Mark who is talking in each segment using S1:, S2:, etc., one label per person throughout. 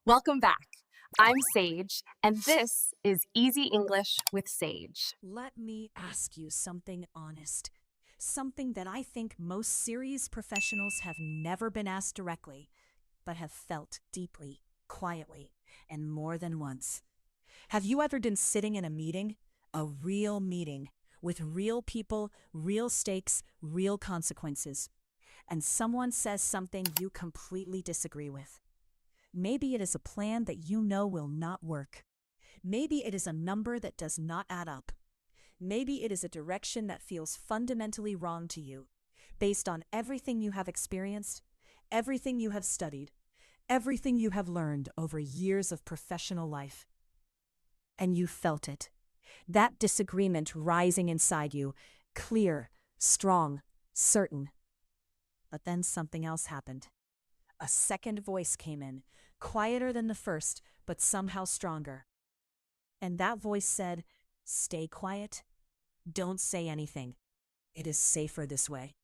S1: Welcome back. I'm Sage, and this is Easy English with Sage.
S2: Let me ask you something honest. Something that I think most serious professionals have never been asked directly, but have felt deeply, quietly, and more than once. Have you ever been sitting in a meeting, a real meeting, with real people, real stakes, real consequences, and someone says something you completely disagree with? Maybe it is a plan that you know will not work. Maybe it is a number that does not add up. Maybe it is a direction that feels fundamentally wrong to you, based on everything you have experienced, everything you have studied, everything you have learned over years of professional life. And you felt it. That disagreement rising inside you, clear, strong, certain. But then something else happened. A second voice came in, quieter than the first, but somehow stronger. And that voice said, "Stay quiet. Don't say anything. It is safer this way.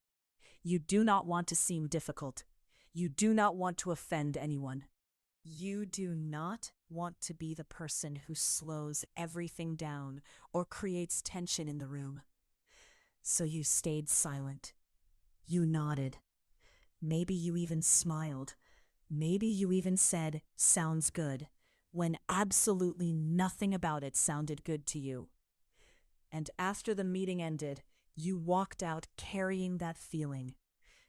S2: You do not want to seem difficult. You do not want to offend anyone. You do not want to be the person who slows everything down or creates tension in the room." So you stayed silent. You nodded. Maybe you even smiled. Maybe you even said, "Sounds good," when absolutely nothing about it sounded good to you. And after the meeting ended, you walked out carrying that feeling.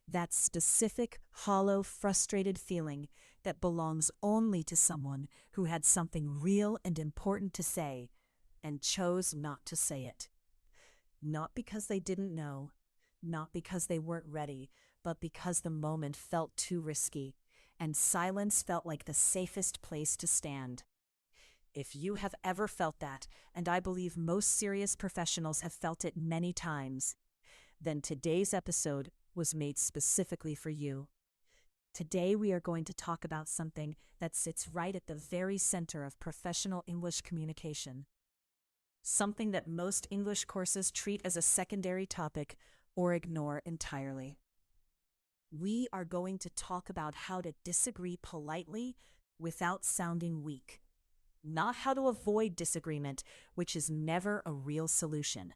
S2: That specific, hollow, frustrated feeling that belongs only to someone who had something real and important to say and chose not to say it. Not because they didn't know, not because they weren't ready, but because the moment felt too risky, and silence felt like the safest place to stand. If you have ever felt that, and I believe most serious professionals have felt it many times, then today's episode was made specifically for you. Today we are going to talk about something that sits right at the very center of professional English communication. Something that most English courses treat as a secondary topic or ignore entirely. We are going to talk about how to disagree politely without sounding weak. Not how to avoid disagreement, which is never a real solution.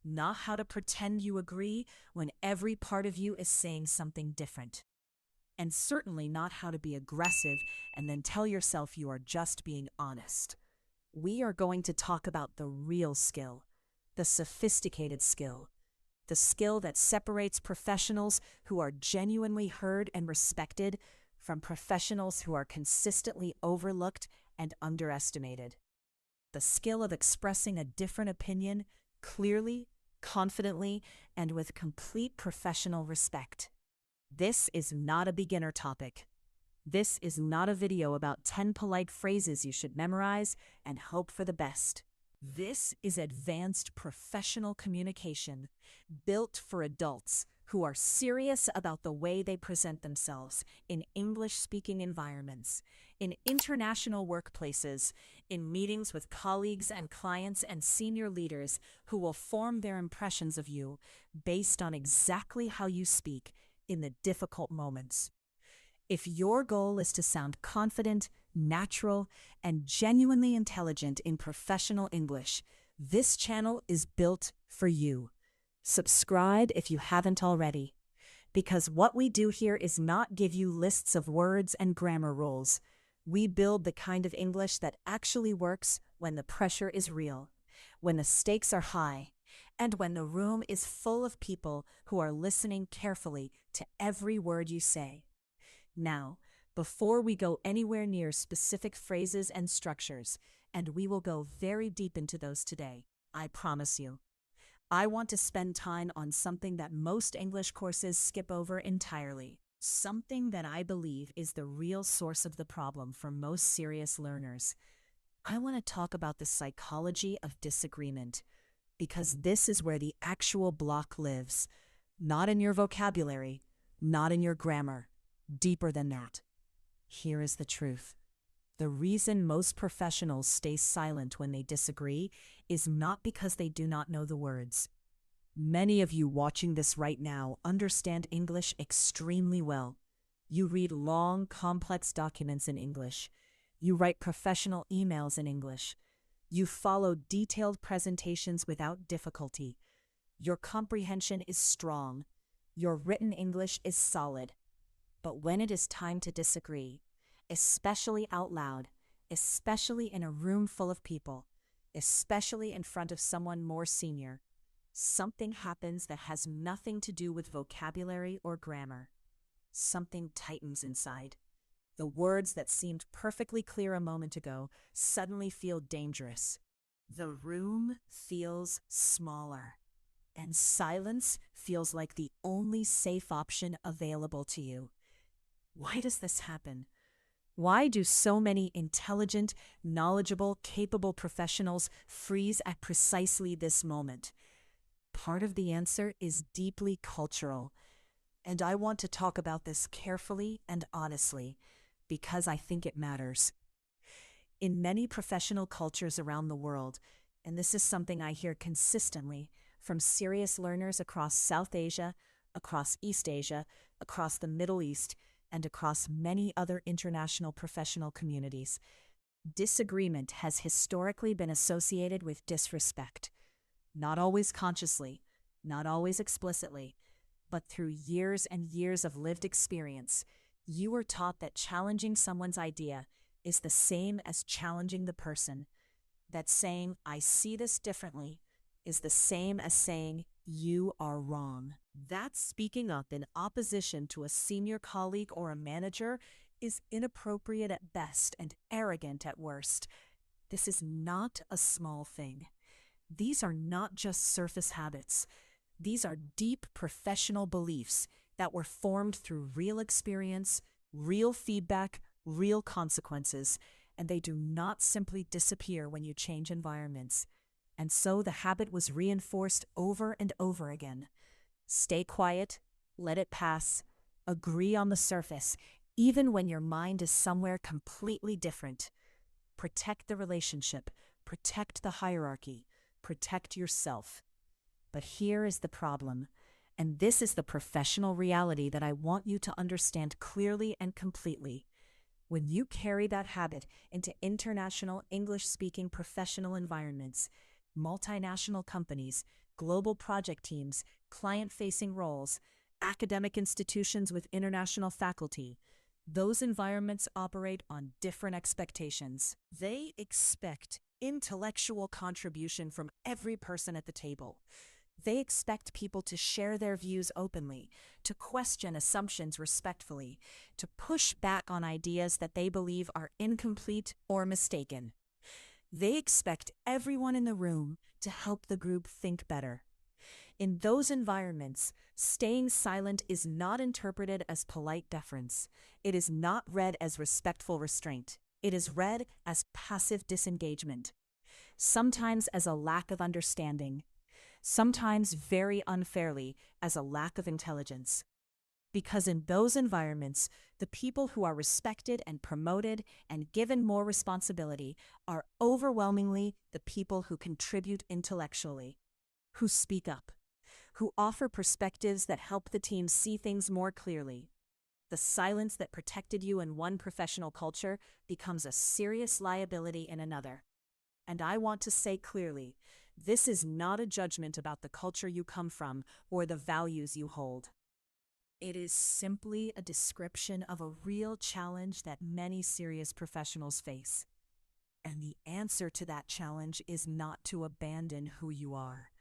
S2: Not how to pretend you agree when every part of you is saying something different. And certainly not how to be aggressive and then tell yourself you are just being honest. We are going to talk about the real skill, the sophisticated skill, the skill that separates professionals who are genuinely heard and respected from professionals who are consistently overlooked and underestimated. The skill of expressing a different opinion clearly, confidently, and with complete professional respect. This is not a beginner topic. This is not a video about 10 polite phrases you should memorize and hope for the best. This is advanced professional communication built for adults who are serious about the way they present themselves in English-speaking environments, in international workplaces, in meetings with colleagues and clients and senior leaders who will form their impressions of you based on exactly how you speak in the difficult moments. If your goal is to sound confident, natural, and genuinely intelligent in professional English, this channel is built for you. Subscribe if you haven't already, because what we do here is not give you lists of words and grammar rules. We build the kind of English that actually works when the pressure is real, when the stakes are high, and when the room is full of people who are listening carefully to every word you say. Now, before we go anywhere near specific phrases and structures, and we will go very deep into those today, I promise you, I want to spend time on something that most English courses skip over entirely, something that I believe is the real source of the problem for most serious learners. I want to talk about the psychology of disagreement, because this is where the actual block lives, not in your vocabulary, not in your grammar. Deeper than that. Here is the truth. The reason most professionals stay silent when they disagree is not because they do not know the words. Many of you watching this right now understand English extremely well. You read long, complex documents in English. You write professional emails in English. You follow detailed presentations without difficulty. Your comprehension is strong. Your written English is solid. But when it is time to disagree, especially out loud, especially in a room full of people, especially in front of someone more senior, something happens that has nothing to do with vocabulary or grammar. Something tightens inside. The words that seemed perfectly clear a moment ago suddenly feel dangerous. The room feels smaller, and silence feels like the only safe option available to you. Why does this happen? Why do so many intelligent, knowledgeable, capable professionals freeze at precisely this moment? Part of the answer is deeply cultural, and I want to talk about this carefully and honestly because I think it matters. In many professional cultures around the world, and this is something I hear consistently from serious learners across South Asia, across East Asia, across the Middle East, and across many other international professional communities, disagreement has historically been associated with disrespect. Not always consciously, not always explicitly, but through years and years of lived experience, you were taught that challenging someone's idea is the same as challenging the person, that saying, "I see this differently," is the same as saying, "You are wrong." That speaking up in opposition to a senior colleague or a manager is inappropriate at best and arrogant at worst. This is not a small thing. These are not just surface habits. These are deep professional beliefs that were formed through real experience, real feedback, real consequences, and they do not simply disappear when you change environments. And so the habit was reinforced over and over again. Stay quiet, let it pass, agree on the surface, even when your mind is somewhere completely different. Protect the relationship, protect the hierarchy, protect yourself. But here is the problem, and this is the professional reality that I want you to understand clearly and completely. When you carry that habit into international English-speaking professional environments, multinational companies, global project teams, client-facing roles, academic institutions with international faculty, those environments operate on different expectations. They expect intellectual contribution from every person at the table. They expect people to share their views openly, to question assumptions respectfully, to push back on ideas that they believe are incomplete or mistaken. They expect everyone in the room to help the group think better. In those environments, staying silent is not interpreted as polite deference. It is not read as respectful restraint. It is read as passive disengagement, sometimes as a lack of understanding, sometimes very unfairly as a lack of intelligence. Because in those environments, the people who are respected and promoted and given more responsibility are overwhelmingly the people who contribute intellectually, who speak up, who offer perspectives that help the team see things more clearly. The silence that protected you in one professional culture becomes a serious liability in another. And I want to say clearly, this is not a judgment about the culture you come from or the values you hold. It is simply a description of a real challenge that many serious professionals face. And the answer to that challenge is not to abandon who you are.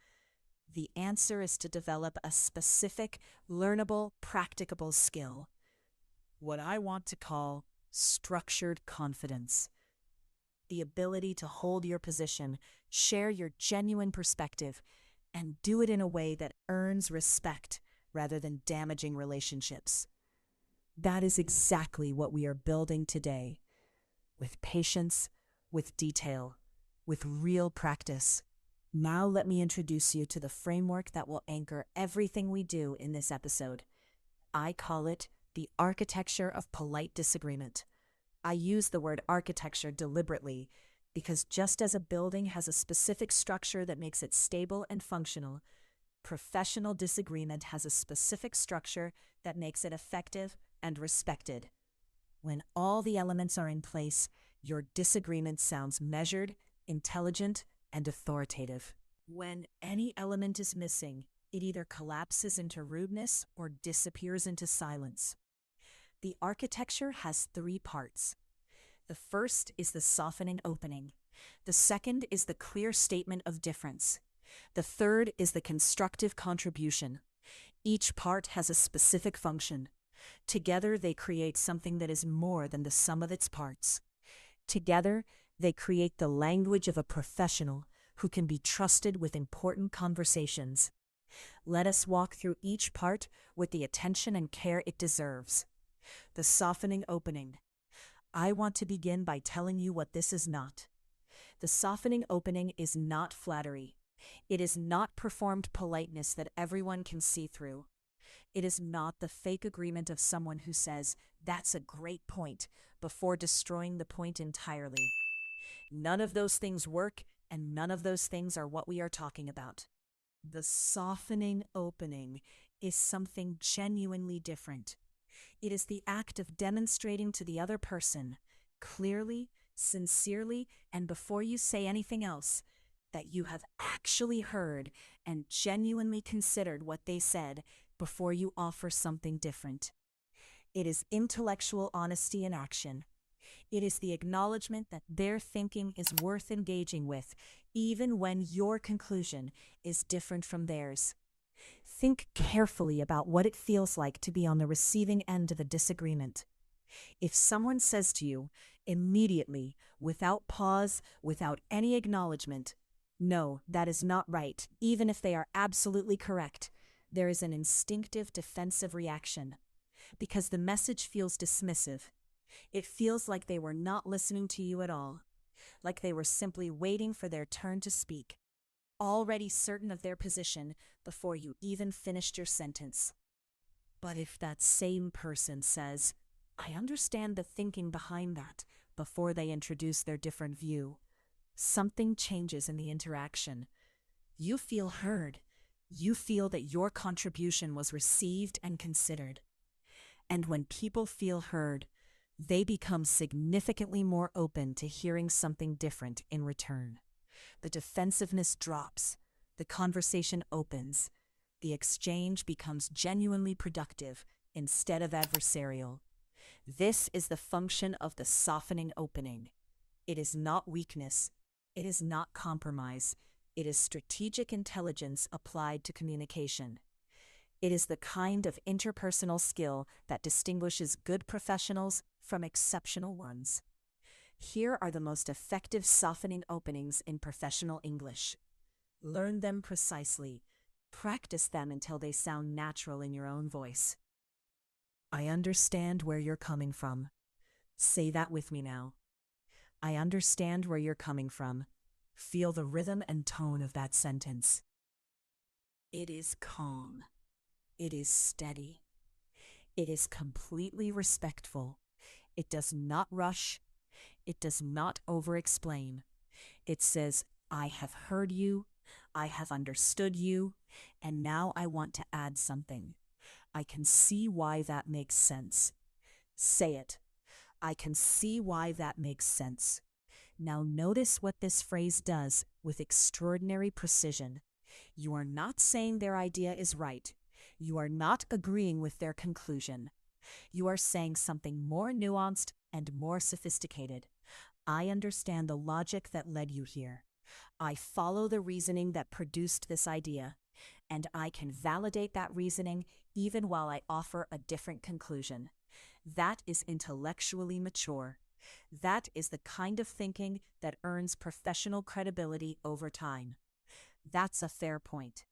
S2: The answer is to develop a specific, learnable, practicable skill. What I want to call structured confidence. The ability to hold your position, share your genuine perspective, and do it in a way that earns respect rather than damaging relationships. That is exactly what we are building today, with patience, with detail, with real practice. Now let me introduce you to the framework that will anchor everything we do in this episode. I call it the architecture of polite disagreement. I use the word architecture deliberately because just as a building has a specific structure that makes it stable and functional, professional disagreement has a specific structure that makes it effective and respected. When all the elements are in place, Your disagreement sounds measured, intelligent, and authoritative. When any element is missing, it either collapses into rudeness or disappears into silence. The architecture has three parts. The first is the softening opening. The second is the clear statement of difference. The third is the constructive contribution. Each part has a specific function. Together, they create something that is more than the sum of its parts. Together, they create the language of a professional who can be trusted with important conversations. Let us walk through each part with the attention and care it deserves. The softening opening. I want to begin by telling you what this is not. The softening opening is not flattery. It is not performed politeness that everyone can see through. It is not the fake agreement of someone who says, "That's a great point," before destroying the point entirely. None of those things work, and none of those things are what we are talking about. The softening opening is something genuinely different. It is the act of demonstrating to the other person, clearly, sincerely, and before you say anything else, that you have actually heard and genuinely considered what they said before you offer something different. It is intellectual honesty in action. It is the acknowledgement that their thinking is worth engaging with, even when your conclusion is different from theirs. Think carefully about what it feels like to be on the receiving end of a disagreement. If someone says to you, immediately, without pause, without any acknowledgement, "No, that is not right," even if they are absolutely correct, there is an instinctive defensive reaction. Because the message feels dismissive. It feels like they were not listening to you at all, like they were simply waiting for their turn to speak, already certain of their position before you even finished your sentence. But if that same person says, "I understand the thinking behind that," before they introduce their different view, something changes in the interaction. You feel heard. You feel that your contribution was received and considered. And when people feel heard, they become significantly more open to hearing something different in return. The defensiveness drops. The conversation opens. The exchange becomes genuinely productive instead of adversarial. This is the function of the softening opening. It is not weakness. It is not compromise. It is strategic intelligence applied to communication. It is the kind of interpersonal skill that distinguishes good professionals from exceptional ones. Here are the most effective softening openings in professional English. Learn them precisely. Practice them until they sound natural in your own voice. I understand where you're coming from. Say that with me now. I understand where you're coming from. Feel the rhythm and tone of that sentence. It is calm. It is steady. It is completely respectful. It does not rush. It does not over-explain. It says, "I have heard you. I have understood you. And now I want to add something. I can see why that makes sense." Say it. I can see why that makes sense. Now notice what this phrase does with extraordinary precision. You are not saying their idea is right. You are not agreeing with their conclusion. You are saying something more nuanced and more sophisticated. I understand the logic that led you here. I follow the reasoning that produced this idea, and I can validate that reasoning even while I offer a different conclusion. That is intellectually mature. That is the kind of thinking that earns professional credibility over time. That's a fair point.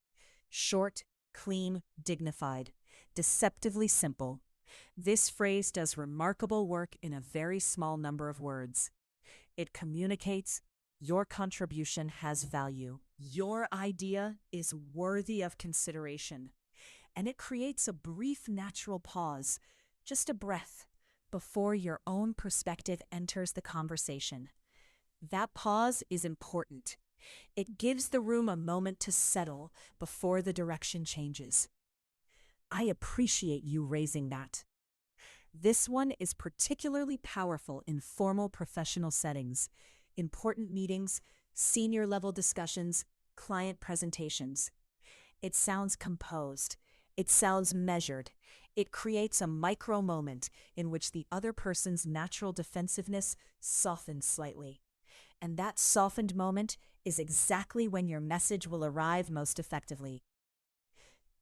S2: Short, clean, dignified, deceptively simple. This phrase does remarkable work in a very small number of words. It communicates your contribution has value. Your idea is worthy of consideration. And it creates a brief natural pause, just a breath, before your own perspective enters the conversation. That pause is important. It gives the room a moment to settle before the direction changes. I appreciate you raising that. This one is particularly powerful in formal professional settings, important meetings, senior level discussions, client presentations. It sounds composed. It sounds measured. It creates a micro moment in which the other person's natural defensiveness softens slightly. And that softened moment is exactly when your message will arrive most effectively.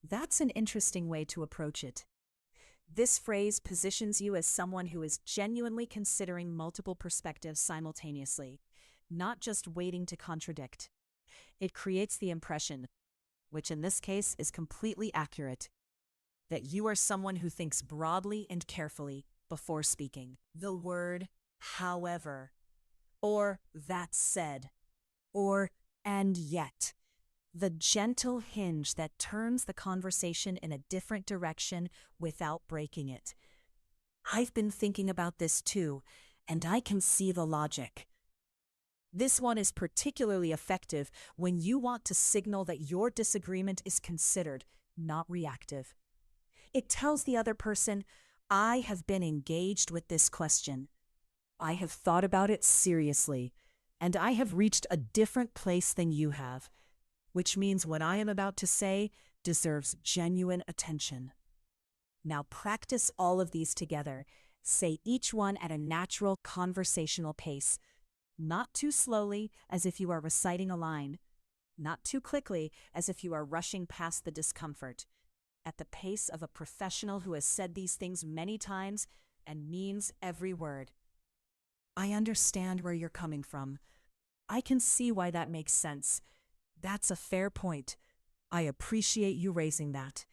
S2: That's an interesting way to approach it. This phrase positions you as someone who is genuinely considering multiple perspectives simultaneously, not just waiting to contradict. It creates the impression, which in this case is completely accurate, that you are someone who thinks broadly and carefully before speaking. The word however, or that said, or and yet. The gentle hinge that turns the conversation in a different direction without breaking it. I've been thinking about this too, and I can see the logic. This one is particularly effective when you want to signal that your disagreement is considered, not reactive. It tells the other person, I have been engaged with this question. I have thought about it seriously, and I have reached a different place than you have, which means what I am about to say deserves genuine attention. Now practice all of these together. Say each one at a natural conversational pace, not too slowly as if you are reciting a line, not too quickly as if you are rushing past the discomfort, at the pace of a professional who has said these things many times and means every word. I understand where you're coming from. I can see why that makes sense. That's a fair point. I appreciate you raising that.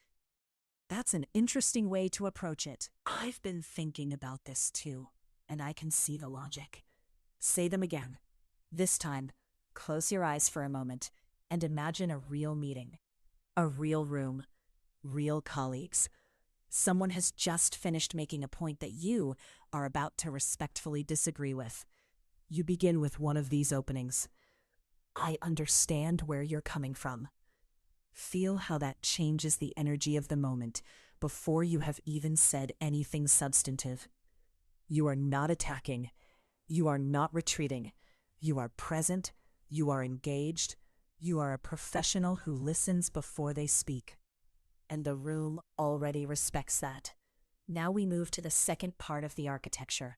S2: That's an interesting way to approach it. I've been thinking about this too, and I can see the logic. Say them again. This time, close your eyes for a moment and imagine a real meeting, a real room, real colleagues. Someone has just finished making a point that you are about to respectfully disagree with. You begin with one of these openings. I understand where you're coming from. Feel how that changes the energy of the moment before you have even said anything substantive. You are not attacking. You are not retreating. You are present. You are engaged. You are a professional who listens before they speak. And the room already respects that. Now we move to the second part of the architecture,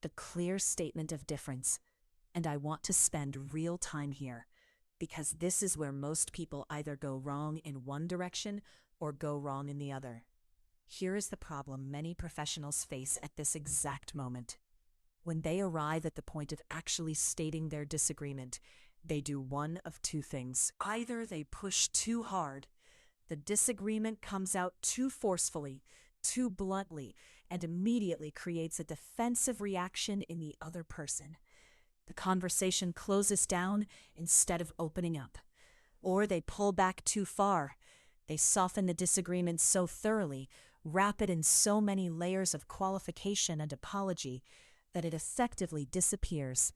S2: the clear statement of difference. And I want to spend real time here, because this is where most people either go wrong in one direction or go wrong in the other. Here is the problem many professionals face at this exact moment. When they arrive at the point of actually stating their disagreement, they do one of two things. Either they push too hard, the disagreement comes out too forcefully, too bluntly, and immediately creates a defensive reaction in the other person. The conversation closes down instead of opening up. Or they pull back too far. They soften the disagreement so thoroughly, wrap it in so many layers of qualification and apology, that it effectively disappears.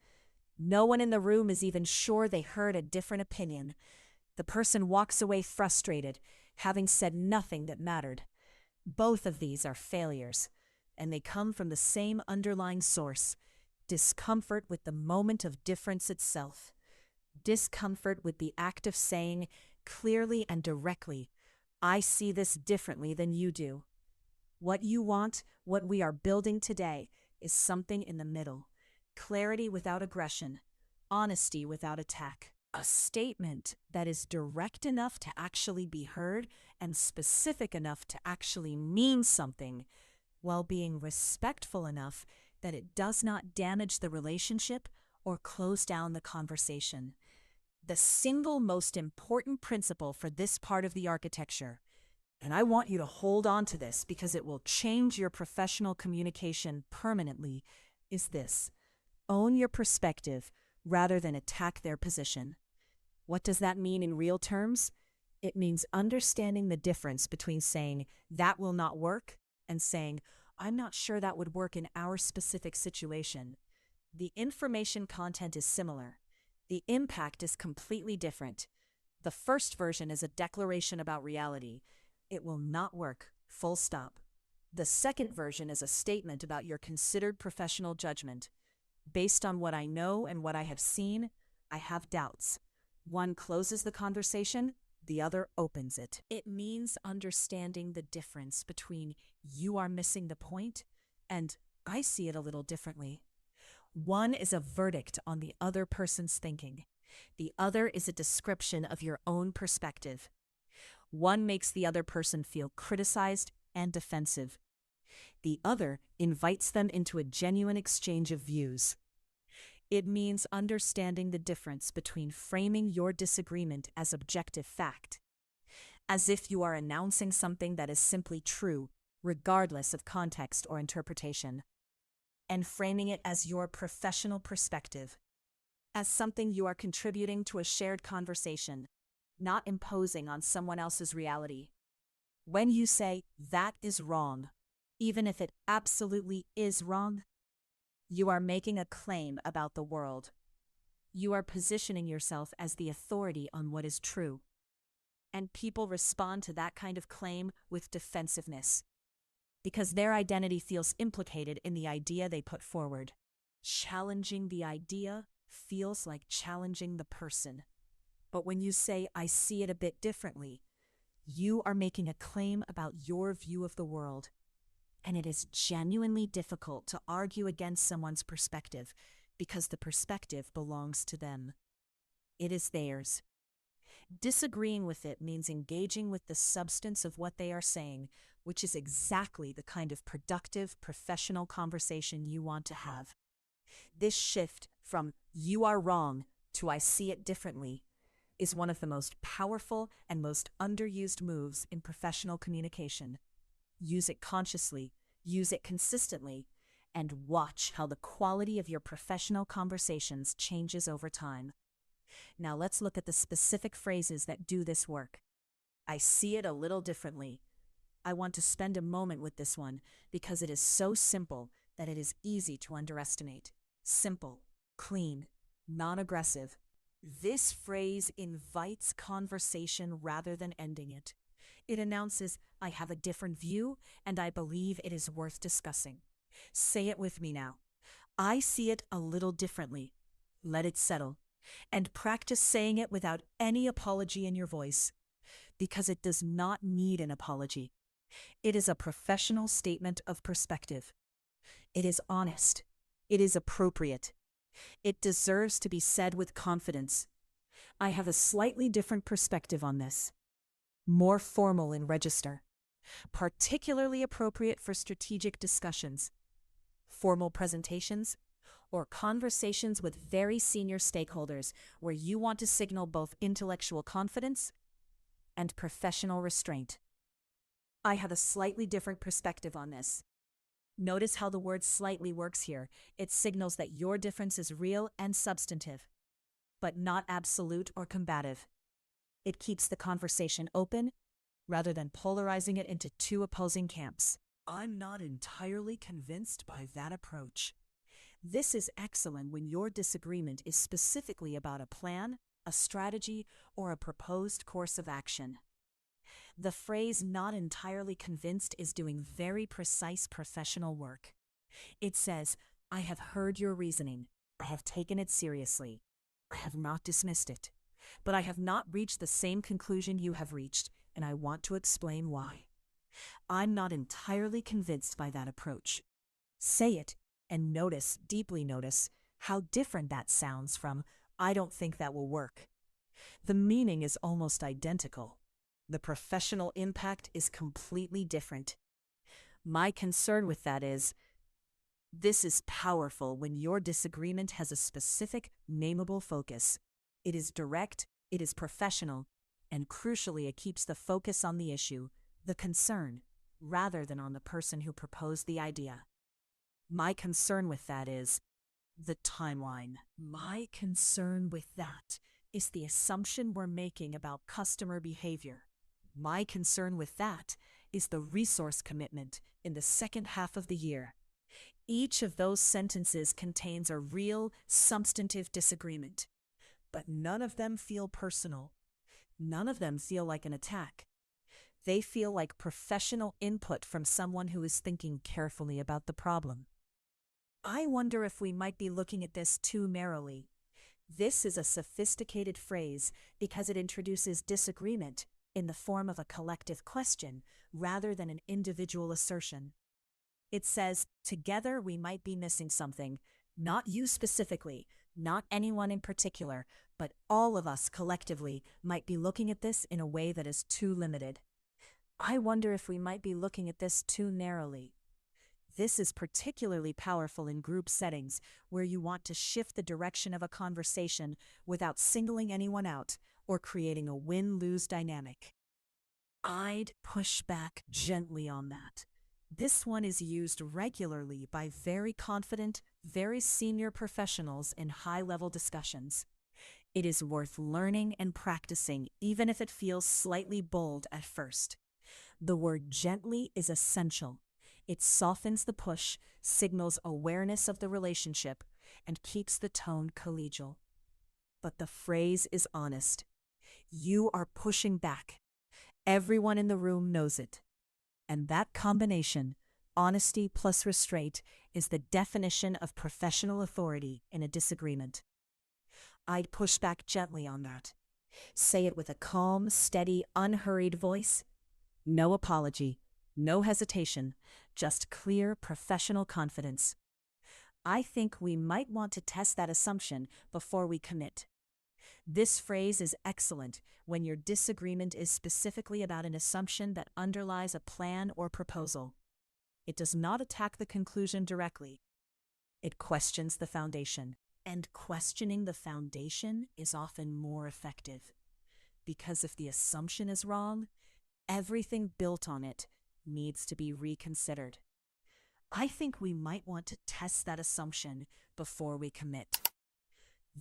S2: No one in the room is even sure they heard a different opinion. The person walks away frustrated, having said nothing that mattered. Both of these are failures, and they come from the same underlying source: discomfort with the moment of difference itself. Discomfort with the act of saying, clearly and directly, I see this differently than you do. What you want, what we are building today, is something in the middle. Clarity without aggression, honesty without attack. A statement that is direct enough to actually be heard and specific enough to actually mean something, while being respectful enough that it does not damage the relationship or close down the conversation. The single most important principle for this part of the architecture, and I want you to hold on to this because it will change your professional communication permanently, is this: own your perspective rather than attack their position. What does that mean in real terms? It means understanding the difference between saying, that will not work, and saying, I'm not sure that would work in our specific situation. The information content is similar. The impact is completely different. The first version is a declaration about reality. It will not work, full stop. The second version is a statement about your considered professional judgment. Based on what I know and what I have seen, I have doubts. One closes the conversation, the other opens it. It means understanding the difference between you are missing the point and I see it a little differently. One is a verdict on the other person's thinking. The other is a description of your own perspective. One makes the other person feel criticized and defensive. The other invites them into a genuine exchange of views. It means understanding the difference between framing your disagreement as objective fact, as if you are announcing something that is simply true, regardless of context or interpretation, and framing it as your professional perspective, as something you are contributing to a shared conversation, not imposing on someone else's reality. When you say, "That is wrong," even if it absolutely is wrong, you are making a claim about the world. You are positioning yourself as the authority on what is true. And people respond to that kind of claim with defensiveness, because their identity feels implicated in the idea they put forward. Challenging the idea feels like challenging the person. But when you say, "I see it a bit differently," you are making a claim about your view of the world. And it is genuinely difficult to argue against someone's perspective because the perspective belongs to them. It is theirs. Disagreeing with it means engaging with the substance of what they are saying, which is exactly the kind of productive, professional conversation you want to have. This shift from "you are wrong" to "I see it differently" is one of the most powerful and most underused moves in professional communication. Use it consciously, use it consistently, and watch how the quality of your professional conversations changes over time. Now let's look at the specific phrases that do this work. I see it a little differently. I want to spend a moment with this one because it is so simple that it is easy to underestimate. Simple, clean, non-aggressive. This phrase invites conversation rather than ending it. It announces, "I have a different view, and I believe it is worth discussing." Say it with me now. I see it a little differently. Let it settle. And practice saying it without any apology in your voice, because it does not need an apology. It is a professional statement of perspective. It is honest. It is appropriate. It deserves to be said with confidence. I have a slightly different perspective on this. More formal in register. Particularly appropriate for strategic discussions, formal presentations, or conversations with very senior stakeholders where you want to signal both intellectual confidence and professional restraint. I have a slightly different perspective on this. Notice how the word "slightly" works here. It signals that your difference is real and substantive, but not absolute or combative. It keeps the conversation open rather than polarizing it into two opposing camps. I'm not entirely convinced by that approach. This is excellent when your disagreement is specifically about a plan, a strategy, or a proposed course of action. The phrase "not entirely convinced" is doing very precise professional work. It says, "I have heard your reasoning. I have taken it seriously. I have not dismissed it. But I have not reached the same conclusion you have reached, and I want to explain why. I'm not entirely convinced by that approach." Say it, and notice, deeply notice, how different that sounds from "I don't think that will work." The meaning is almost identical. The professional impact is completely different. My concern with that is, this is powerful when your disagreement has a specific, nameable focus. It is direct, it is professional, and crucially, it keeps the focus on the issue, the concern, rather than on the person who proposed the idea. My concern with that is the timeline. My concern with that is the assumption we're making about customer behavior. My concern with that is the resource commitment in the second half of the year. Each of those sentences contains a real, substantive disagreement, but none of them feel personal. None of them feel like an attack. They feel like professional input from someone who is thinking carefully about the problem. I wonder if we might be looking at this too narrowly. This is a sophisticated phrase because it introduces disagreement in the form of a collective question rather than an individual assertion. It says, together we might be missing something, not you specifically, not anyone in particular, but all of us collectively might be looking at this in a way that is too limited. I wonder if we might be looking at this too narrowly. This is particularly powerful in group settings where you want to shift the direction of a conversation without singling anyone out or creating a win-lose dynamic. I'd push back gently on that. This one is used regularly by very confident, very senior professionals in high-level discussions. It is worth learning and practicing, even if it feels slightly bold at first. The word gently is essential. It softens the push, signals awareness of the relationship, and keeps the tone collegial. But the phrase is honest. You are pushing back. Everyone in the room knows it. And that combination, honesty plus restraint, is the definition of professional authority in a disagreement. I'd push back gently on that. Say it with a calm, steady, unhurried voice. No apology, no hesitation, just clear professional confidence. I think we might want to test that assumption before we commit. This phrase is excellent when your disagreement is specifically about an assumption that underlies a plan or proposal. It does not attack the conclusion directly. It questions the foundation. And questioning the foundation is often more effective. Because if the assumption is wrong, everything built on it needs to be reconsidered. I think we might want to test that assumption before we commit.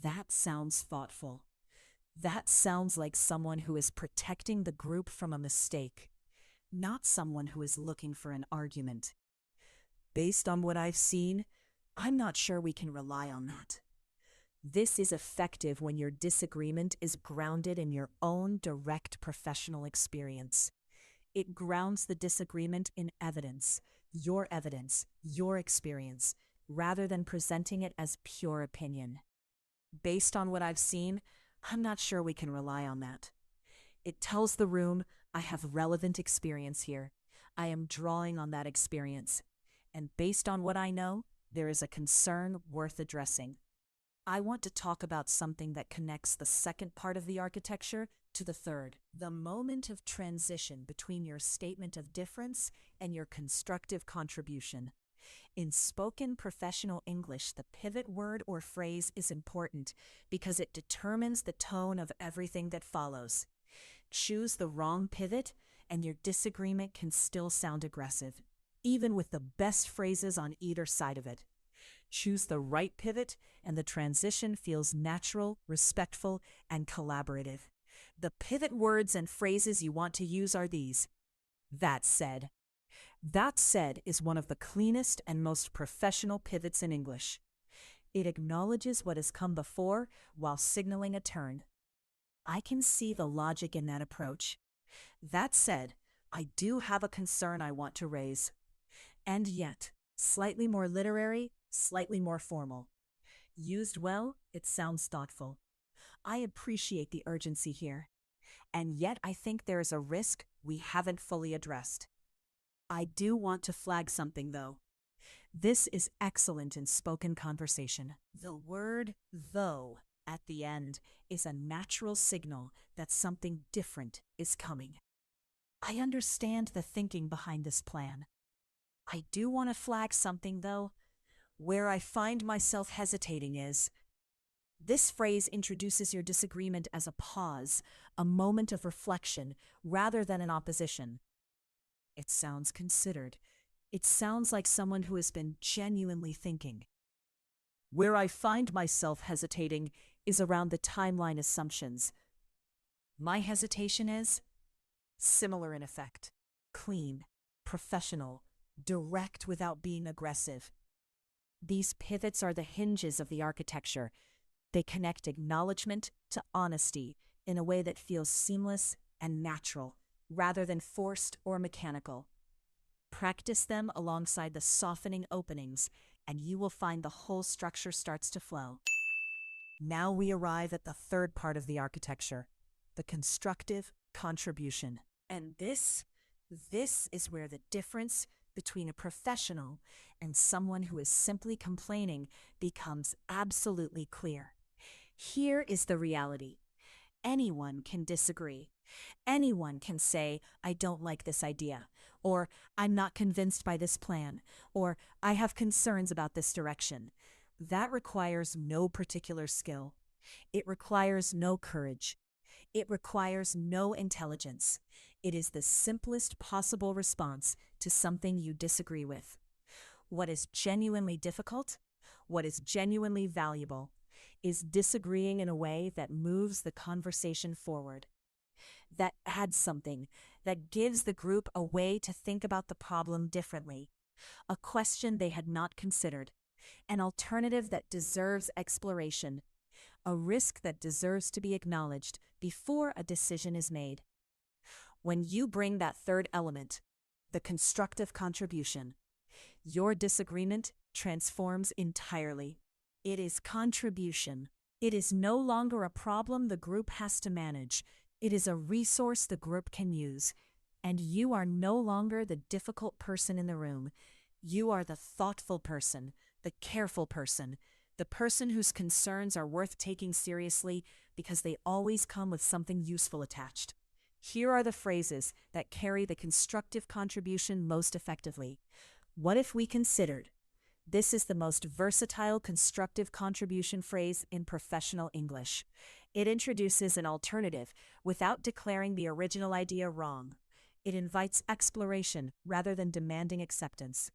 S2: That sounds thoughtful. That sounds like someone who is protecting the group from a mistake, not someone who is looking for an argument. Based on what I've seen, I'm not sure we can rely on that. This is effective when your disagreement is grounded in your own direct professional experience. It grounds the disagreement in evidence, your experience, rather than presenting it as pure opinion. Based on what I've seen, I'm not sure we can rely on that. It tells the room, I have relevant experience here. I am drawing on that experience. And based on what I know, there is a concern worth addressing. I want to talk about something that connects the second part of the architecture to the third, the moment of transition between your statement of difference and your constructive contribution. In spoken professional English, the pivot word or phrase is important because it determines the tone of everything that follows. Choose the wrong pivot, and your disagreement can still sound aggressive, even with the best phrases on either side of it. Choose the right pivot, and the transition feels natural, respectful, and collaborative. The pivot words and phrases you want to use are these. That said. That said is one of the cleanest and most professional pivots in English. It acknowledges what has come before while signaling a turn. I can see the logic in that approach. That said, I do have a concern I want to raise. And yet, slightly more literary, slightly more formal. Used well, it sounds thoughtful. I appreciate the urgency here. And yet I think there is a risk we haven't fully addressed. I do want to flag something, though. This is excellent in spoken conversation. The word though at the end is a natural signal that something different is coming. I understand the thinking behind this plan. I do want to flag something, though. Where I find myself hesitating is, this phrase introduces your disagreement as a pause, a moment of reflection, rather than an opposition. It sounds considered. It sounds like someone who has been genuinely thinking. Where I find myself hesitating is around the timeline assumptions. My hesitation is similar in effect, clean, professional, direct without being aggressive. These pivots are the hinges of the architecture. They connect acknowledgement to honesty in a way that feels seamless and natural, rather than forced or mechanical. Practice them alongside the softening openings, and you will find the whole structure starts to flow. Now we arrive at the third part of the architecture, the constructive contribution. And this is where the difference between a professional and someone who is simply complaining becomes absolutely clear. Here is the reality. Anyone can disagree. Anyone can say, I don't like this idea, or I'm not convinced by this plan, or I have concerns about this direction. That requires no particular skill. It requires no courage. It requires no intelligence. It is the simplest possible response to something you disagree with. What is genuinely difficult, what is genuinely valuable, is disagreeing in a way that moves the conversation forward, that adds something, that gives the group a way to think about the problem differently, a question they had not considered, an alternative that deserves exploration, a risk that deserves to be acknowledged before a decision is made. When you bring that third element, the constructive contribution, your disagreement transforms entirely. It is contribution. It is no longer a problem the group has to manage. It is a resource the group can use. And you are no longer the difficult person in the room. You are the thoughtful person, the careful person, the person whose concerns are worth taking seriously because they always come with something useful attached. Here are the phrases that carry the constructive contribution most effectively. What if we considered? This is the most versatile constructive contribution phrase in professional English. It introduces an alternative without declaring the original idea wrong. It invites exploration rather than demanding acceptance.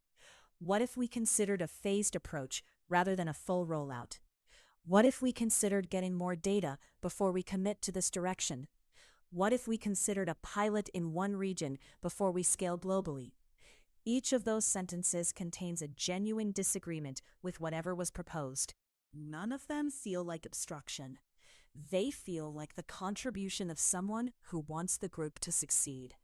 S2: What if we considered a phased approach rather than a full rollout? What if we considered getting more data before we commit to this direction? What if we considered a pilot in one region before we scale globally? Each of those sentences contains a genuine disagreement with whatever was proposed. None of them feel like obstruction. They feel like the contribution of someone who wants the group to succeed.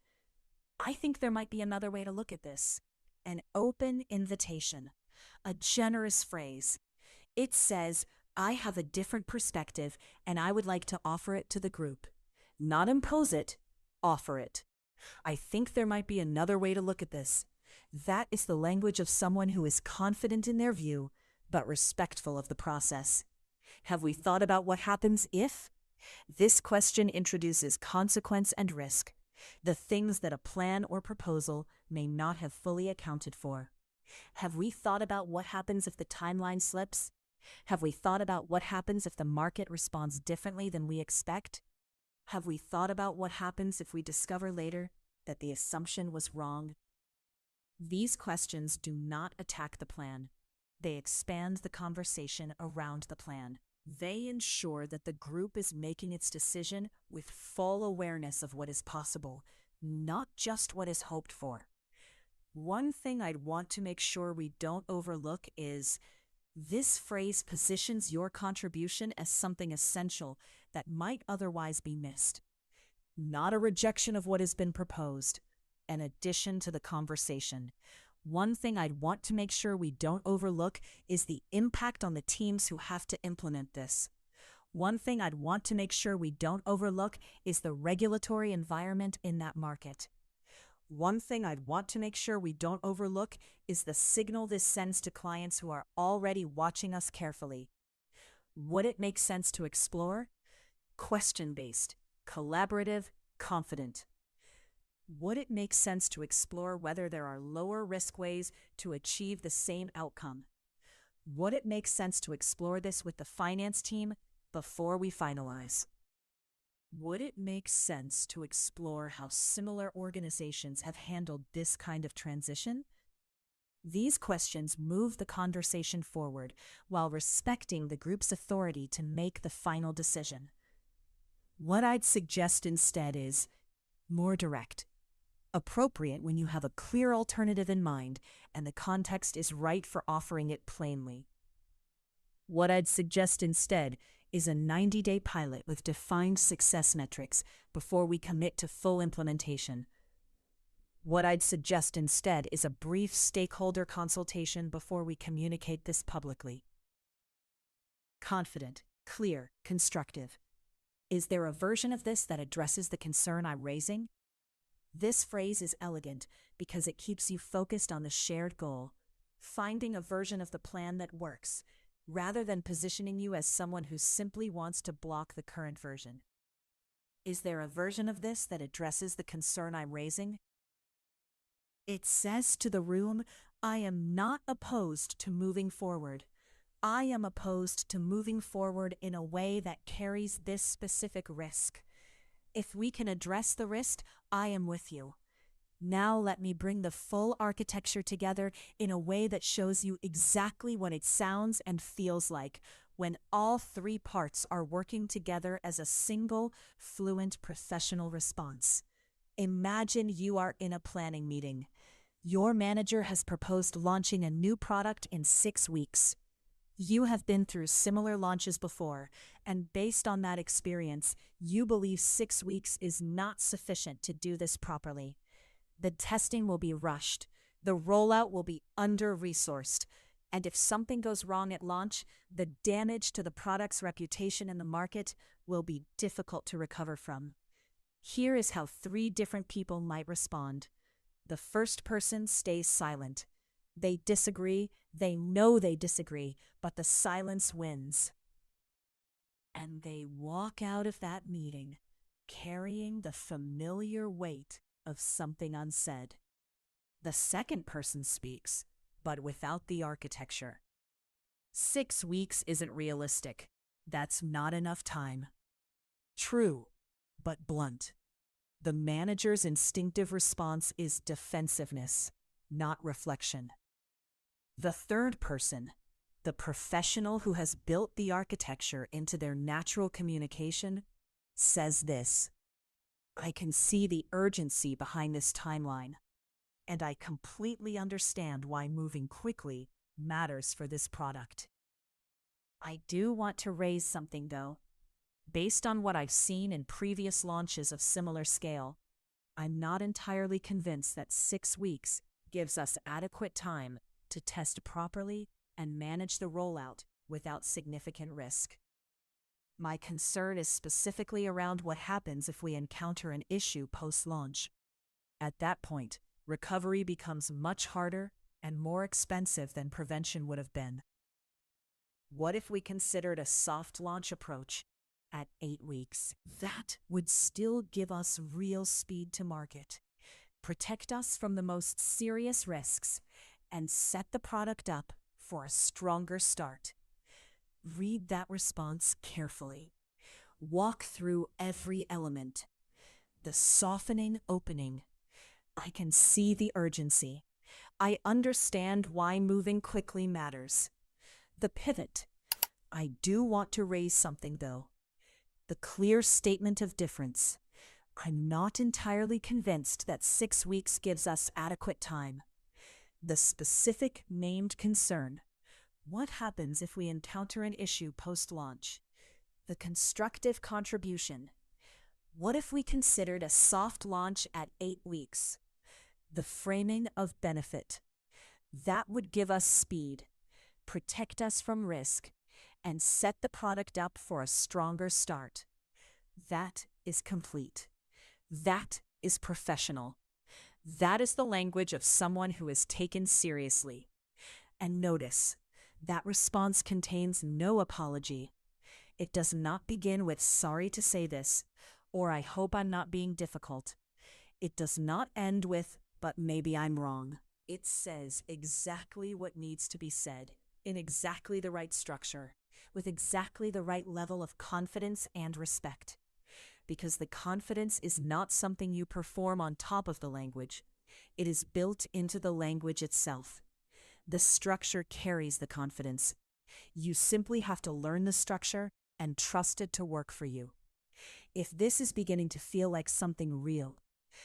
S2: I think there might be another way to look at this. An open invitation. A generous phrase. It says, I have a different perspective and I would like to offer it to the group. Not impose it, offer it. I think there might be another way to look at this. That is the language of someone who is confident in their view, but respectful of the process. Have we thought about what happens if? This question introduces consequence and risk, the things that a plan or proposal may not have fully accounted for. Have we thought about what happens if the timeline slips? Have we thought about what happens if the market responds differently than we expect? Have we thought about what happens if we discover later that the assumption was wrong? These questions do not attack the plan. They expand the conversation around the plan. They ensure that the group is making its decision with full awareness of what is possible, not just what is hoped for. One thing I'd want to make sure we don't overlook is this phrase positions your contribution as something essential that might otherwise be missed. Not a rejection of what has been proposed, an addition to the conversation. One thing I'd want to make sure we don't overlook is the impact on the teams who have to implement this. One thing I'd want to make sure we don't overlook is the regulatory environment in that market. One thing I'd want to make sure we don't overlook is the signal this sends to clients who are already watching us carefully. Would it make sense to explore? Question-based, collaborative, confident. Would it make sense to explore whether there are lower risk ways to achieve the same outcome? Would it make sense to explore this with the finance team before we finalize? Would it make sense to explore how similar organizations have handled this kind of transition? These questions move the conversation forward while respecting the group's authority to make the final decision. What I'd suggest instead is more direct. Appropriate when you have a clear alternative in mind and the context is right for offering it plainly. What I'd suggest instead is a 90-day pilot with defined success metrics before we commit to full implementation. What I'd suggest instead is a brief stakeholder consultation before we communicate this publicly. Confident, clear, constructive. Is there a version of this that addresses the concern I'm raising? This phrase is elegant because it keeps you focused on the shared goal, finding a version of the plan that works, rather than positioning you as someone who simply wants to block the current version. Is there a version of this that addresses the concern I'm raising? It says to the room, I am not opposed to moving forward. I am opposed to moving forward in a way that carries this specific risk. If we can address the risk, I am with you. Now let me bring the full architecture together in a way that shows you exactly what it sounds and feels like when all three parts are working together as a single, fluent, professional response. Imagine you are in a planning meeting. Your manager has proposed launching a new product in 6 weeks. You have been through similar launches before, and based on that experience, you believe 6 weeks is not sufficient to do this properly. The testing will be rushed, the rollout will be under-resourced, and if something goes wrong at launch, the damage to the product's reputation in the market will be difficult to recover from. Here is how 3 different people might respond. The first person stays silent. They disagree, they know they disagree, but the silence wins. And they walk out of that meeting carrying the familiar weight of something unsaid. The second person speaks, but without the architecture. 6 weeks isn't realistic. That's not enough time. True, but blunt. The manager's instinctive response is defensiveness, not reflection. The third person, the professional who has built the architecture into their natural communication, says this: I can see the urgency behind this timeline, and I completely understand why moving quickly matters for this product. I do want to raise something, though. Based on what I've seen in previous launches of similar scale, I'm not entirely convinced that 6 weeks gives us adequate time to test properly and manage the rollout without significant risk. My concern is specifically around what happens if we encounter an issue post-launch. At that point, recovery becomes much harder and more expensive than prevention would have been. What if we considered a soft launch approach at 8 weeks? That would still give us real speed to market, protect us from the most serious risks, and set the product up for a stronger start. Read that response carefully. Walk through every element. The softening opening. I can see the urgency. I understand why moving quickly matters. The pivot. I do want to raise something, though. The clear statement of difference. I'm not entirely convinced that 6 weeks gives us adequate time. The specific named concern. What happens if we encounter an issue post-launch? The constructive contribution. What if we considered a soft launch at 8 weeks? The framing of benefit. That would give us speed, protect us from risk, and set the product up for a stronger start. That is complete. That is professional. That is the language of someone who is taken seriously. And notice, that response contains no apology. It does not begin with "sorry to say this," or "I hope I'm not being difficult." It does not end with "but maybe I'm wrong." It says exactly what needs to be said, in exactly the right structure, with exactly the right level of confidence and respect. Because the confidence is not something you perform on top of the language. It is built into the language itself. The structure carries the confidence. You simply have to learn the structure and trust it to work for you. If this is beginning to feel like something real,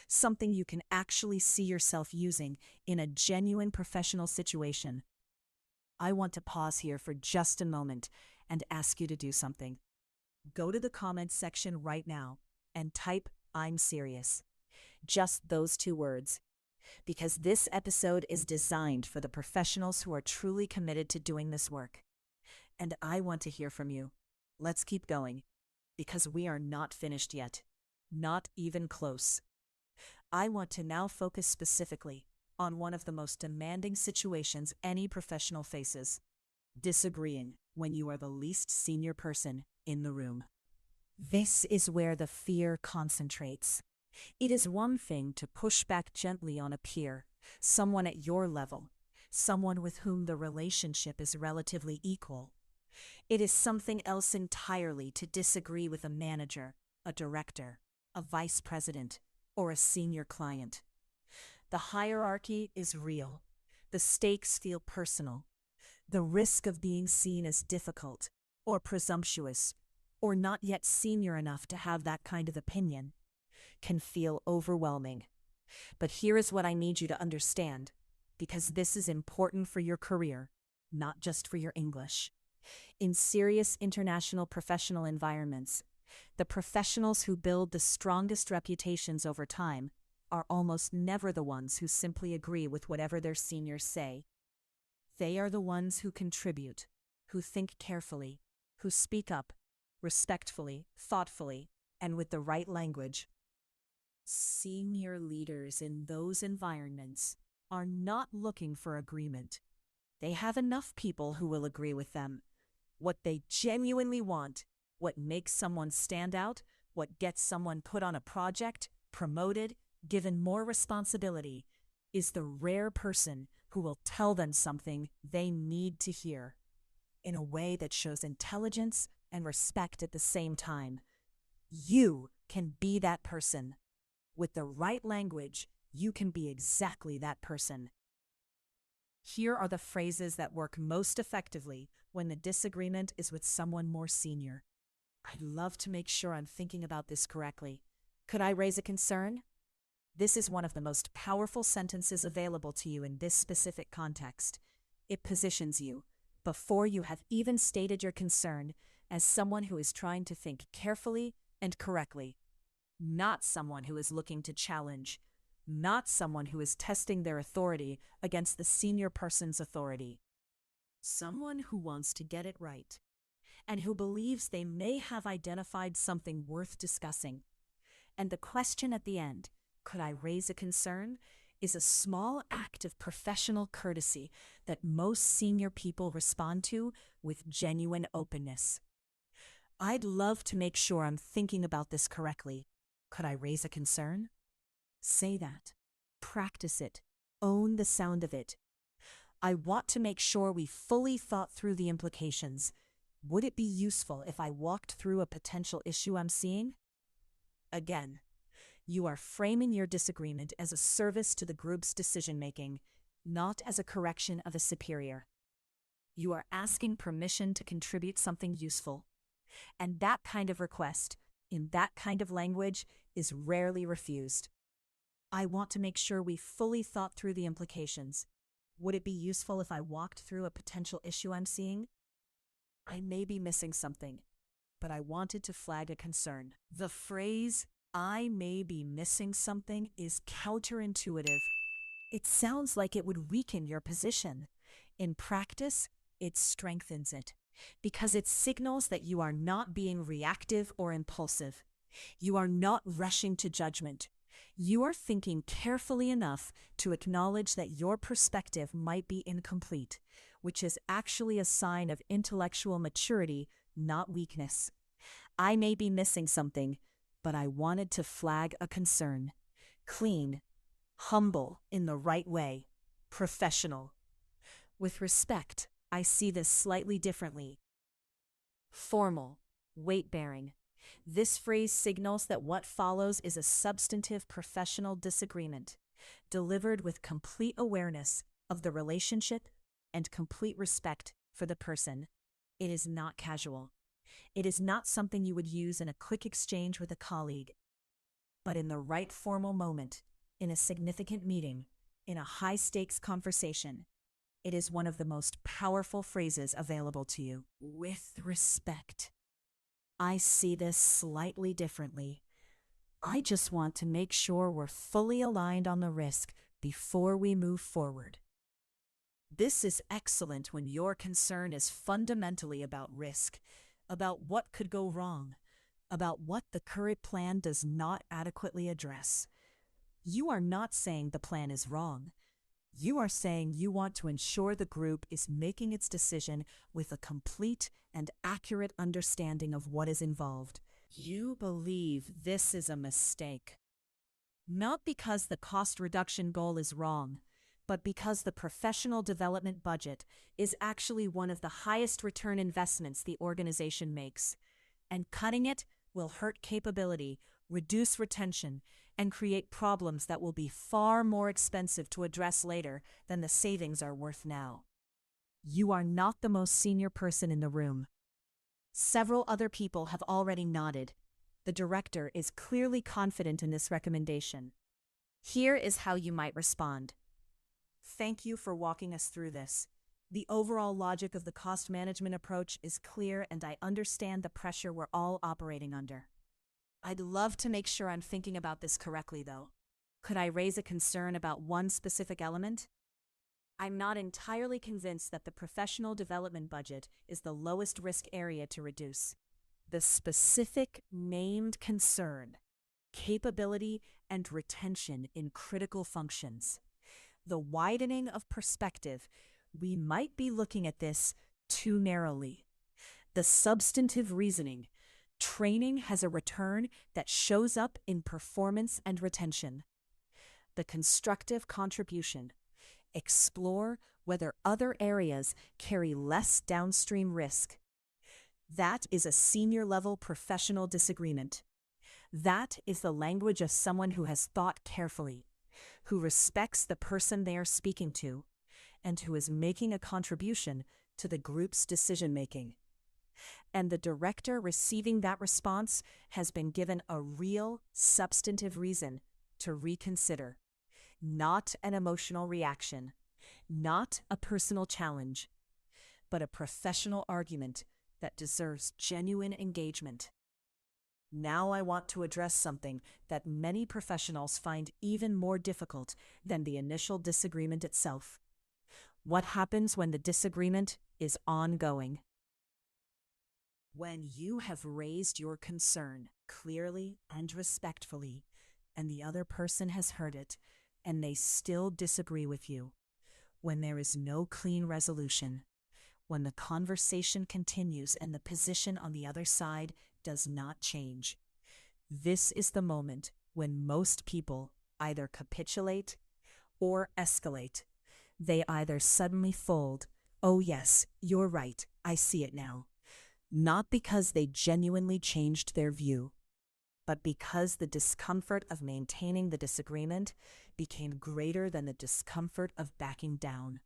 S2: something you can actually see yourself using in a genuine professional situation, I want to pause here for just a moment and ask you to do something. Go to the comments section right now and type "I'm serious." Just those two words. Because this episode is designed for the professionals who are truly committed to doing this work. And I want to hear from you. Let's keep going, because we are not finished yet. Not even close. I want to now focus specifically on one of the most demanding situations any professional faces: disagreeing when you are the least senior person in the room. This is where the fear concentrates. It is one thing to push back gently on a peer, someone at your level, someone with whom the relationship is relatively equal. It is something else entirely to disagree with a manager, a director, a vice president, or a senior client. The hierarchy is real. The stakes feel personal. The risk of being seen as difficult, or presumptuous, or not yet senior enough to have that kind of opinion can feel overwhelming. But here is what I need you to understand, because this is important for your career, not just for your English. In serious international professional environments, the professionals who build the strongest reputations over time are almost never the ones who simply agree with whatever their seniors say. They are the ones who contribute, who think carefully, who speak up, respectfully, thoughtfully, and with the right language. Senior leaders in those environments are not looking for agreement. They have enough people who will agree with them. What they genuinely want, what makes someone stand out, what gets someone put on a project, promoted, given more responsibility, is the rare person who will tell them something they need to hear, in a way that shows intelligence and respect at the same time. You can be that person. With the right language, you can be exactly that person. Here are the phrases that work most effectively when the disagreement is with someone more senior. I'd love to make sure I'm thinking about this correctly. Could I raise a concern? This is one of the most powerful sentences available to you in this specific context. It positions you, before you have even stated your concern, as someone who is trying to think carefully and correctly. Not someone who is looking to challenge, not someone who is testing their authority against the senior person's authority. Someone who wants to get it right, and who believes they may have identified something worth discussing. And the question at the end, could I raise a concern, is a small act of professional courtesy that most senior people respond to with genuine openness. I'd love to make sure I'm thinking about this correctly. Could I raise a concern? Say that. Practice it. Own the sound of it. I want to make sure we fully thought through the implications. Would it be useful if I walked through a potential issue I'm seeing? Again, you are framing your disagreement as a service to the group's decision-making, not as a correction of a superior. You are asking permission to contribute something useful. And that kind of request, in that kind of language, is rarely refused. I want to make sure we fully thought through the implications. Would it be useful if I walked through a potential issue I'm seeing? I may be missing something, but I wanted to flag a concern. The phrase, "I may be missing something," is counterintuitive. It sounds like it would weaken your position. In practice, it strengthens it, because it signals that you are not being reactive or impulsive. You are not rushing to judgment. You are thinking carefully enough to acknowledge that your perspective might be incomplete, which is actually a sign of intellectual maturity, not weakness. I may be missing something, but I wanted to flag a concern. Clean, humble in the right way, professional. With respect, I see this slightly differently. Formal, weight-bearing. This phrase signals that what follows is a substantive professional disagreement, delivered with complete awareness of the relationship and complete respect for the person. It is not casual. It is not something you would use in a quick exchange with a colleague, but in the right formal moment, in a significant meeting, in a high-stakes conversation. It is one of the most powerful phrases available to you. With respect. I see this slightly differently. I just want to make sure we're fully aligned on the risk before we move forward. This is excellent when your concern is fundamentally about risk, about what could go wrong, about what the current plan does not adequately address. You are not saying the plan is wrong. You are saying you want to ensure the group is making its decision with a complete and accurate understanding of what is involved. You believe this is a mistake. Not because the cost reduction goal is wrong, but because the professional development budget is actually one of the highest return investments the organization makes. And cutting it will hurt capability, reduce retention, and create problems that will be far more expensive to address later than the savings are worth now. You are not the most senior person in the room. Several other people have already nodded. The director is clearly confident in this recommendation. Here is how you might respond. Thank you for walking us through this. The overall logic of the cost management approach is clear, and I understand the pressure we're all operating under. I'd love to make sure I'm thinking about this correctly, though. Could I raise a concern about one specific element? I'm not entirely convinced that the professional development budget is the lowest risk area to reduce. The specific named concern, capability and retention in critical functions. The widening of perspective, we might be looking at this too narrowly. The substantive reasoning, training has a return that shows up in performance and retention. The constructive contribution, explore whether other areas carry less downstream risk. That is a senior level professional disagreement. That is the language of someone who has thought carefully, who respects the person they are speaking to, and who is making a contribution to the group's decision-making. And the director receiving that response has been given a real, substantive reason to reconsider. Not an emotional reaction, not a personal challenge, but a professional argument that deserves genuine engagement. Now I want to address something that many professionals find even more difficult than the initial disagreement itself. What happens when the disagreement is ongoing? When you have raised your concern clearly and respectfully, and the other person has heard it, and they still disagree with you, when there is no clean resolution, when the conversation continues and the position on the other side does not change. This is the moment when most people either capitulate or escalate. They either suddenly fold, "Oh yes, you're right, I see it now," not because they genuinely changed their view, but because the discomfort of maintaining the disagreement became greater than the discomfort of backing down.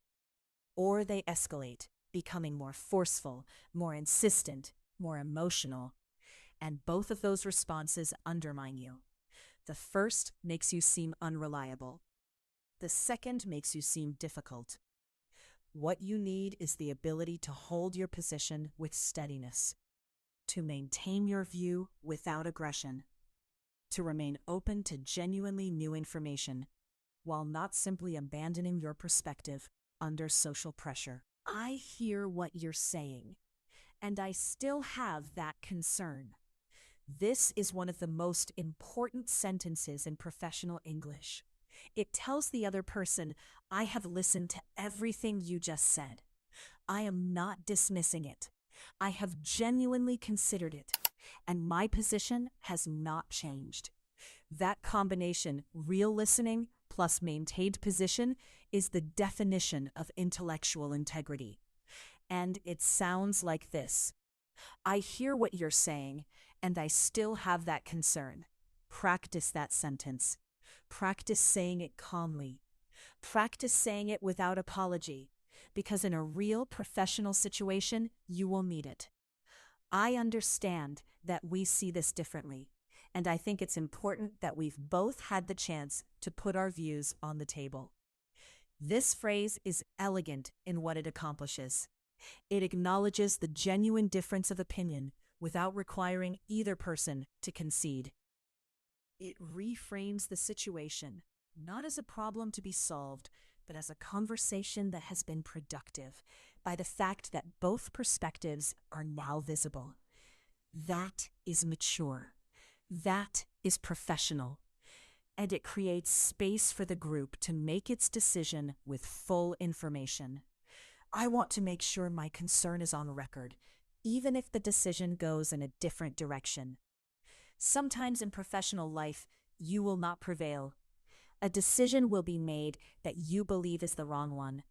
S2: Or they escalate, becoming more forceful, more insistent, more emotional. And both of those responses undermine you. The first makes you seem unreliable. The second makes you seem difficult. What you need is the ability to hold your position with steadiness, to maintain your view without aggression, to remain open to genuinely new information, while not simply abandoning your perspective under social pressure. I hear what you're saying, and I still have that concern. This is one of the most important sentences in professional English. It tells the other person, I have listened to everything you just said. I am not dismissing it. I have genuinely considered it, and my position has not changed. That combination, real listening plus maintained position, is the definition of intellectual integrity. And it sounds like this. I hear what you're saying, and I still have that concern. Practice that sentence. Practice saying it calmly. Practice saying it without apology, because in a real professional situation, you will need it. I understand that we see this differently, and I think it's important that we've both had the chance to put our views on the table. This phrase is elegant in what it accomplishes. It acknowledges the genuine difference of opinion without requiring either person to concede. It reframes the situation, not as a problem to be solved, but as a conversation that has been productive by the fact that both perspectives are now visible. That is mature. That is professional. And it creates space for the group to make its decision with full information. I want to make sure my concern is on record, even if the decision goes in a different direction. Sometimes in professional life, you will not prevail. A decision will be made that you believe is the wrong one.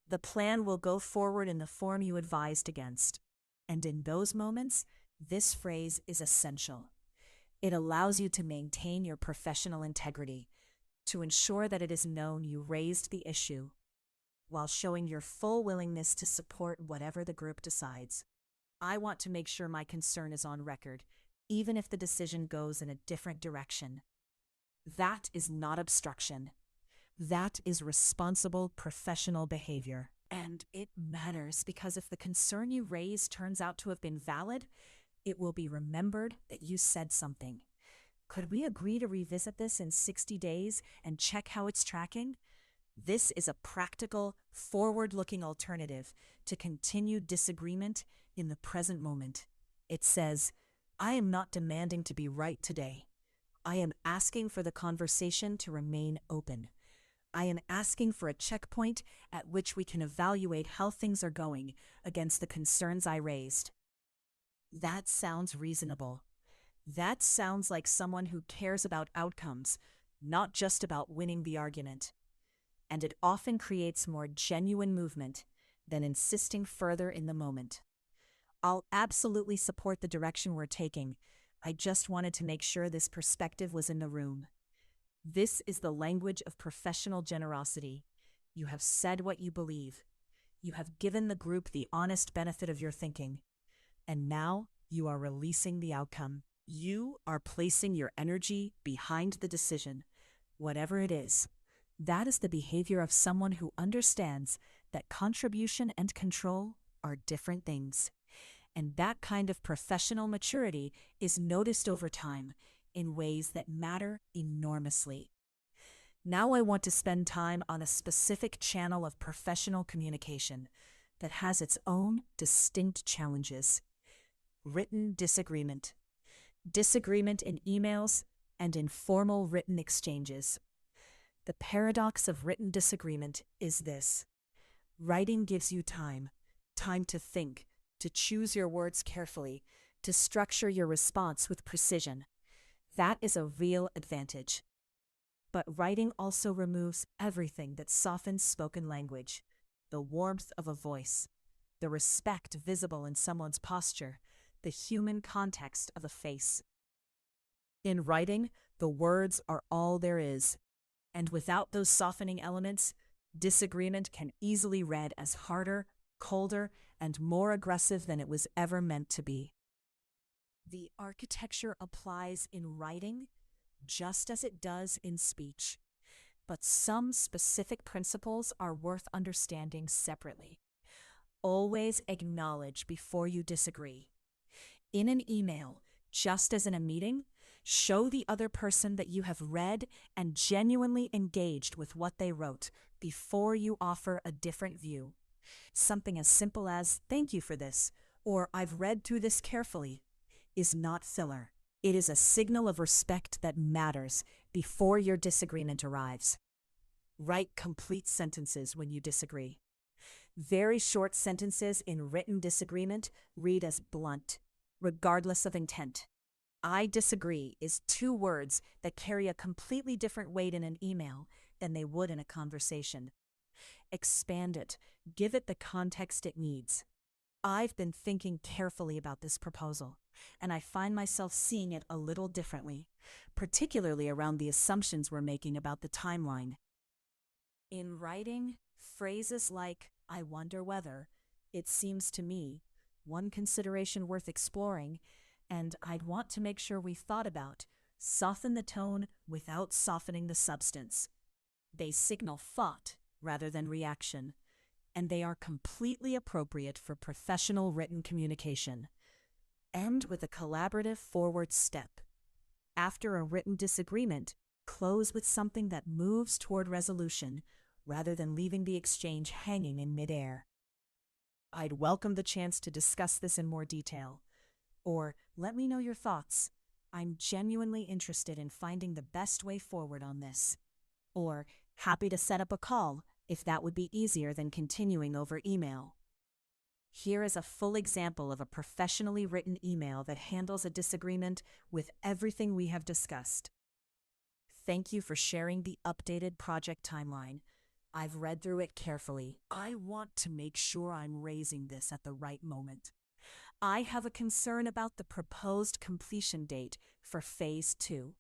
S2: The plan will go forward in the form you advised against. And in those moments, this phrase is essential. It allows you to maintain your professional integrity, to ensure that it is known you raised the issue, while showing your full willingness to support whatever the group decides. I want to make sure my concern is on record, even if the decision goes in a different direction. That is not obstruction. That is responsible professional behavior. And it matters because if the concern you raised turns out to have been valid, it will be remembered that you said something. Could we agree to revisit this in 60 days and check how it's tracking? This is a practical, forward-looking alternative to continued disagreement in the present moment. It says, I am not demanding to be right today. I am asking for the conversation to remain open. I am asking for a checkpoint at which we can evaluate how things are going against the concerns I raised. That sounds reasonable. That sounds like someone who cares about outcomes, not just about winning the argument. And it often creates more genuine movement than insisting further in the moment. I'll absolutely support the direction we're taking. I just wanted to make sure this perspective was in the room. This is the language of professional generosity. You have said what you believe. You have given the group the honest benefit of your thinking. And now you are releasing the outcome. You are placing your energy behind the decision, whatever it is. That is the behavior of someone who understands that contribution and control are different things. And that kind of professional maturity is noticed over time in ways that matter enormously. Now I want to spend time on a specific channel of professional communication that has its own distinct challenges. Written disagreement. Disagreement in emails and in formal written exchanges. The paradox of written disagreement is this. Writing gives you time to think, to choose your words carefully, to structure your response with precision. That is a real advantage. But writing also removes everything that softens spoken language, the warmth of a voice, the respect visible in someone's posture, the human context of a face. In writing, the words are all there is, and without those softening elements, disagreement can easily read as harder, colder, and more aggressive than it was ever meant to be. The architecture applies in writing just as it does in speech, but some specific principles are worth understanding separately. Always acknowledge before you disagree. In an email, just as in a meeting, show the other person that you have read and genuinely engaged with what they wrote before you offer a different view. Something as simple as, "Thank you for this," or "I've read through this carefully," is not filler. It is a signal of respect that matters before your disagreement arrives. Write complete sentences when you disagree. Very short sentences in written disagreement read as blunt, regardless of intent. "I disagree" is 2 words that carry a completely different weight in an email than they would in a conversation. Expand it. Give it the context it needs. I've been thinking carefully about this proposal, and I find myself seeing it a little differently, particularly around the assumptions we're making about the timeline. In writing, phrases like, "I wonder whether," "It seems to me," "One consideration worth exploring," and "I'd want to make sure we've thought about," soften the tone without softening the substance. They signal thought rather than reaction, and they are completely appropriate for professional written communication. End with a collaborative forward step. After a written disagreement, close with something that moves toward resolution rather than leaving the exchange hanging in midair. I'd welcome the chance to discuss this in more detail. Or let me know your thoughts. I'm genuinely interested in finding the best way forward on this. Or happy to set up a call if that would be easier than continuing over email. Here is a full example of a professionally written email that handles a disagreement with everything we have discussed. Thank you for sharing the updated project timeline. I've read through it carefully. I want to make sure I'm raising this at the right moment. I have a concern about the proposed completion date for Phase 2.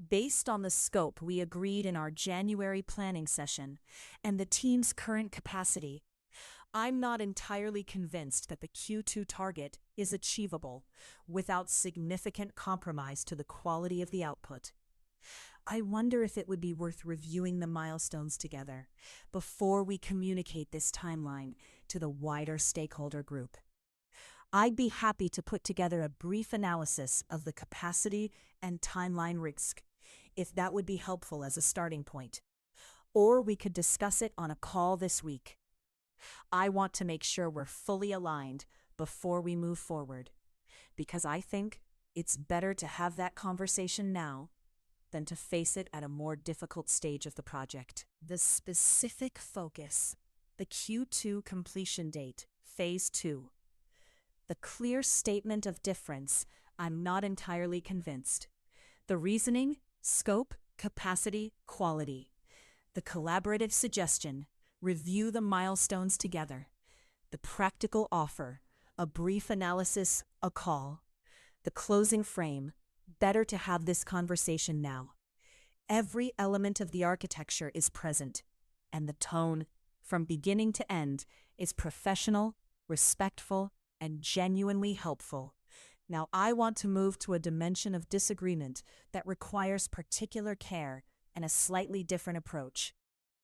S2: Based on the scope we agreed in our January planning session and the team's current capacity, I'm not entirely convinced that the Q2 target is achievable without significant compromise to the quality of the output. I wonder if it would be worth reviewing the milestones together before we communicate this timeline to the wider stakeholder group. I'd be happy to put together a brief analysis of the capacity and timeline risk, if that would be helpful as a starting point. Or we could discuss it on a call this week. I want to make sure we're fully aligned before we move forward, because I think it's better to have that conversation now than to face it at a more difficult stage of the project. The specific focus, the Q2 completion date, Phase 2. The clear statement of difference, I'm not entirely convinced. The reasoning, scope, capacity, quality. The collaborative suggestion, review the milestones together. The practical offer, a brief analysis, a call. The closing frame, better to have this conversation now. Every element of the architecture is present, and the tone, from beginning to end, is professional, respectful, and genuinely helpful. Now I want to move to a dimension of disagreement that requires particular care and a slightly different approach.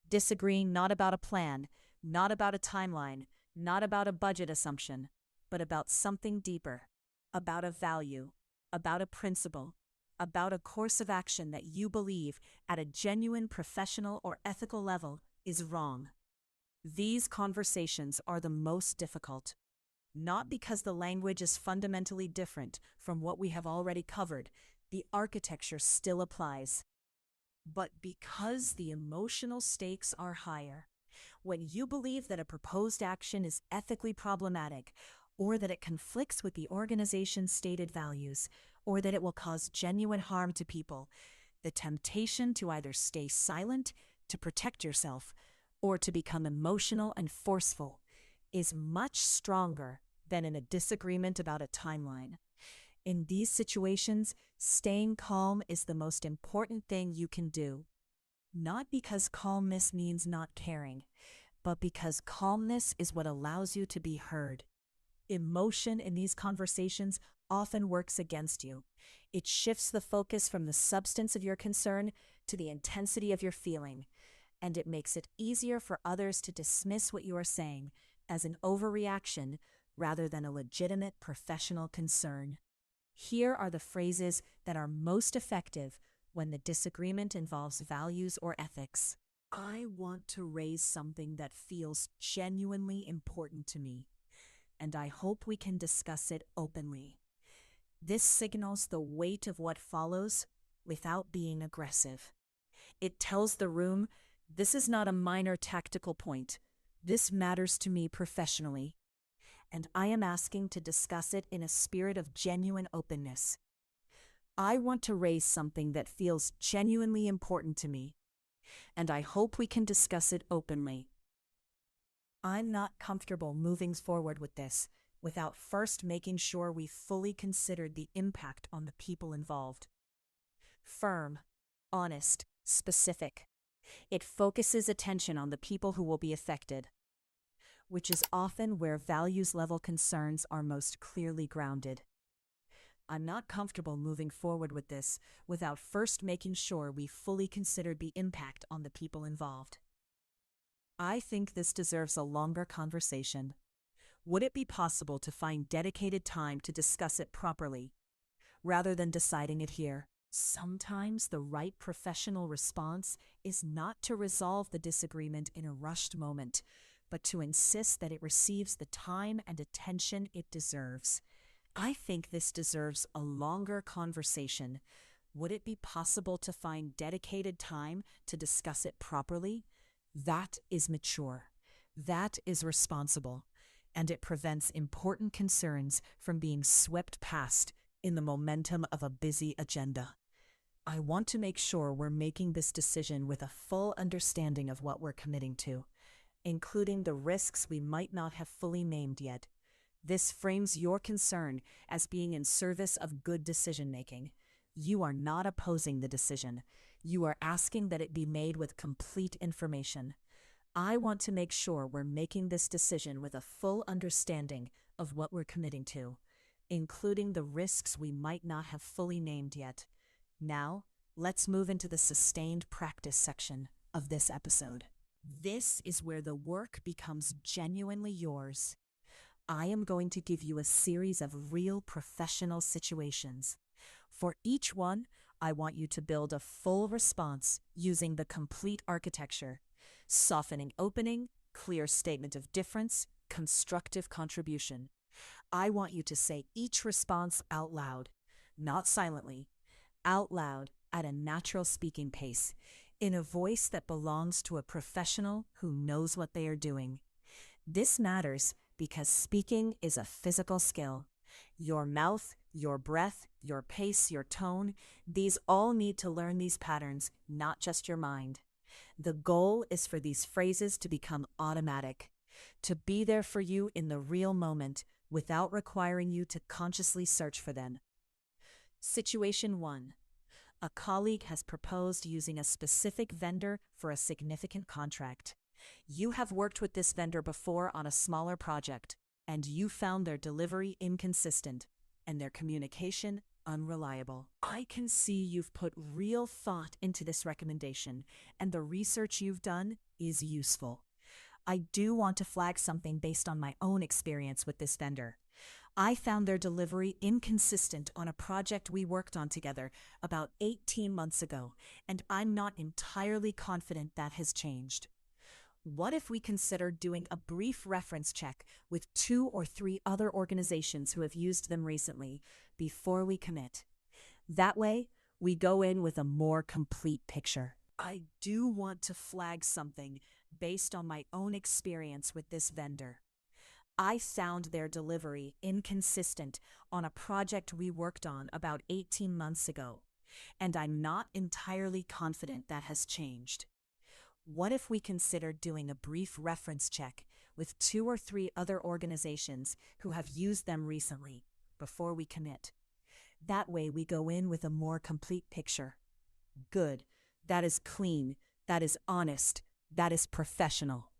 S2: Disagreeing not about a plan, not about a timeline, not about a budget assumption, but about something deeper, about a value, about a principle, about a course of action that you believe at a genuine professional or ethical level is wrong. These conversations are the most difficult. Not because the language is fundamentally different from what we have already covered, the architecture still applies, but because the emotional stakes are higher. When you believe that a proposed action is ethically problematic, or that it conflicts with the organization's stated values, or that it will cause genuine harm to people, the temptation to either stay silent, to protect yourself, or to become emotional and forceful is much stronger than in a disagreement about a timeline. In these situations, staying calm is the most important thing you can do. Not because calmness means not caring, but because calmness is what allows you to be heard. Emotion in these conversations often works against you. It shifts the focus from the substance of your concern to the intensity of your feeling, and it makes it easier for others to dismiss what you are saying as an overreaction rather than a legitimate professional concern. Here are the phrases that are most effective when the disagreement involves values or ethics. I want to raise something that feels genuinely important to me, and I hope we can discuss it openly. This signals the weight of what follows without being aggressive. It tells the room, this is not a minor tactical point. This matters to me professionally, and I am asking to discuss it in a spirit of genuine openness. I want to raise something that feels genuinely important to me, and I hope we can discuss it openly. I'm not comfortable moving forward with this without first making sure we fully considered the impact on the people involved. Firm, honest, specific. It focuses attention on the people who will be affected, which is often where values-level concerns are most clearly grounded. I'm not comfortable moving forward with this without first making sure we fully considered the impact on the people involved. I think this deserves a longer conversation. Would it be possible to find dedicated time to discuss it properly, rather than deciding it here? Sometimes the right professional response is not to resolve the disagreement in a rushed moment, but to insist that it receives the time and attention it deserves. I think this deserves a longer conversation. Would it be possible to find dedicated time to discuss it properly? That is mature. That is responsible. And it prevents important concerns from being swept past in the momentum of a busy agenda. I want to make sure we're making this decision with a full understanding of what we're committing to, including the risks we might not have fully named yet. This frames your concern as being in service of good decision-making. You are not opposing the decision. You are asking that it be made with complete information. I want to make sure we're making this decision with a full understanding of what we're committing to, including the risks we might not have fully named yet. Now, let's move into the sustained practice section of this episode. This is where the work becomes genuinely yours. I am going to give you a series of real professional situations. For each one, I want you to build a full response using the complete architecture: softening opening, clear statement of difference, constructive contribution. I want you to say each response out loud, not silently, out loud at a natural speaking pace, in a voice that belongs to a professional who knows what they are doing. This matters because speaking is a physical skill. Your mouth, your breath, your pace, your tone, these all need to learn these patterns, not just your mind. The goal is for these phrases to become automatic, to be there for you in the real moment without requiring you to consciously search for them. Situation 1. A colleague has proposed using a specific vendor for a significant contract. You have worked with this vendor before on a smaller project, and you found their delivery inconsistent and their communication unreliable. I can see you've put real thought into this recommendation, and the research you've done is useful. I do want to flag something based on my own experience with this vendor. I found their delivery inconsistent on a project we worked on together about 18 months ago, and I'm not entirely confident that has changed. What if we consider doing a brief reference check with 2 or 3 other organizations who have used them recently before we commit? That way, we go in with a more complete picture. I do want to flag something based on my own experience with this vendor. I found their delivery inconsistent on a project we worked on about 18 months ago, and I'm not entirely confident that has changed. What if we consider doing a brief reference check with 2 or 3 other organizations who have used them recently before we commit? That way we go in with a more complete picture. Good. That is clean. That is honest. That is professional.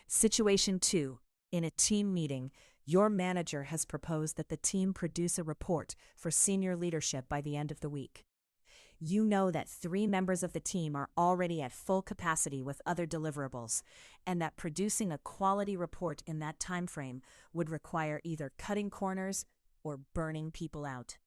S2: Situation 2. In a team meeting, your manager has proposed that the team produce a report for senior leadership by the end of the week. You know that 3 members of the team are already at full capacity with other deliverables, and that producing a quality report in that time frame would require either cutting corners or burning people out.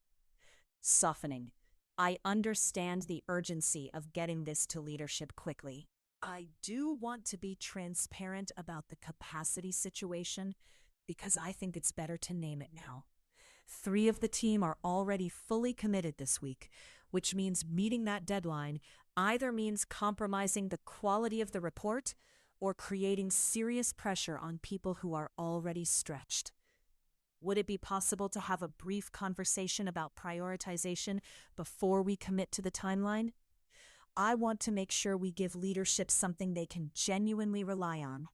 S2: Softening. I understand the urgency of getting this to leadership quickly. I do want to be transparent about the capacity situation because I think it's better to name it now. 3 of the team are already fully committed this week, which means meeting that deadline either means compromising the quality of the report or creating serious pressure on people who are already stretched. Would it be possible to have a brief conversation about prioritization before we commit to the timeline? I want to make sure we give leadership something they can genuinely rely on.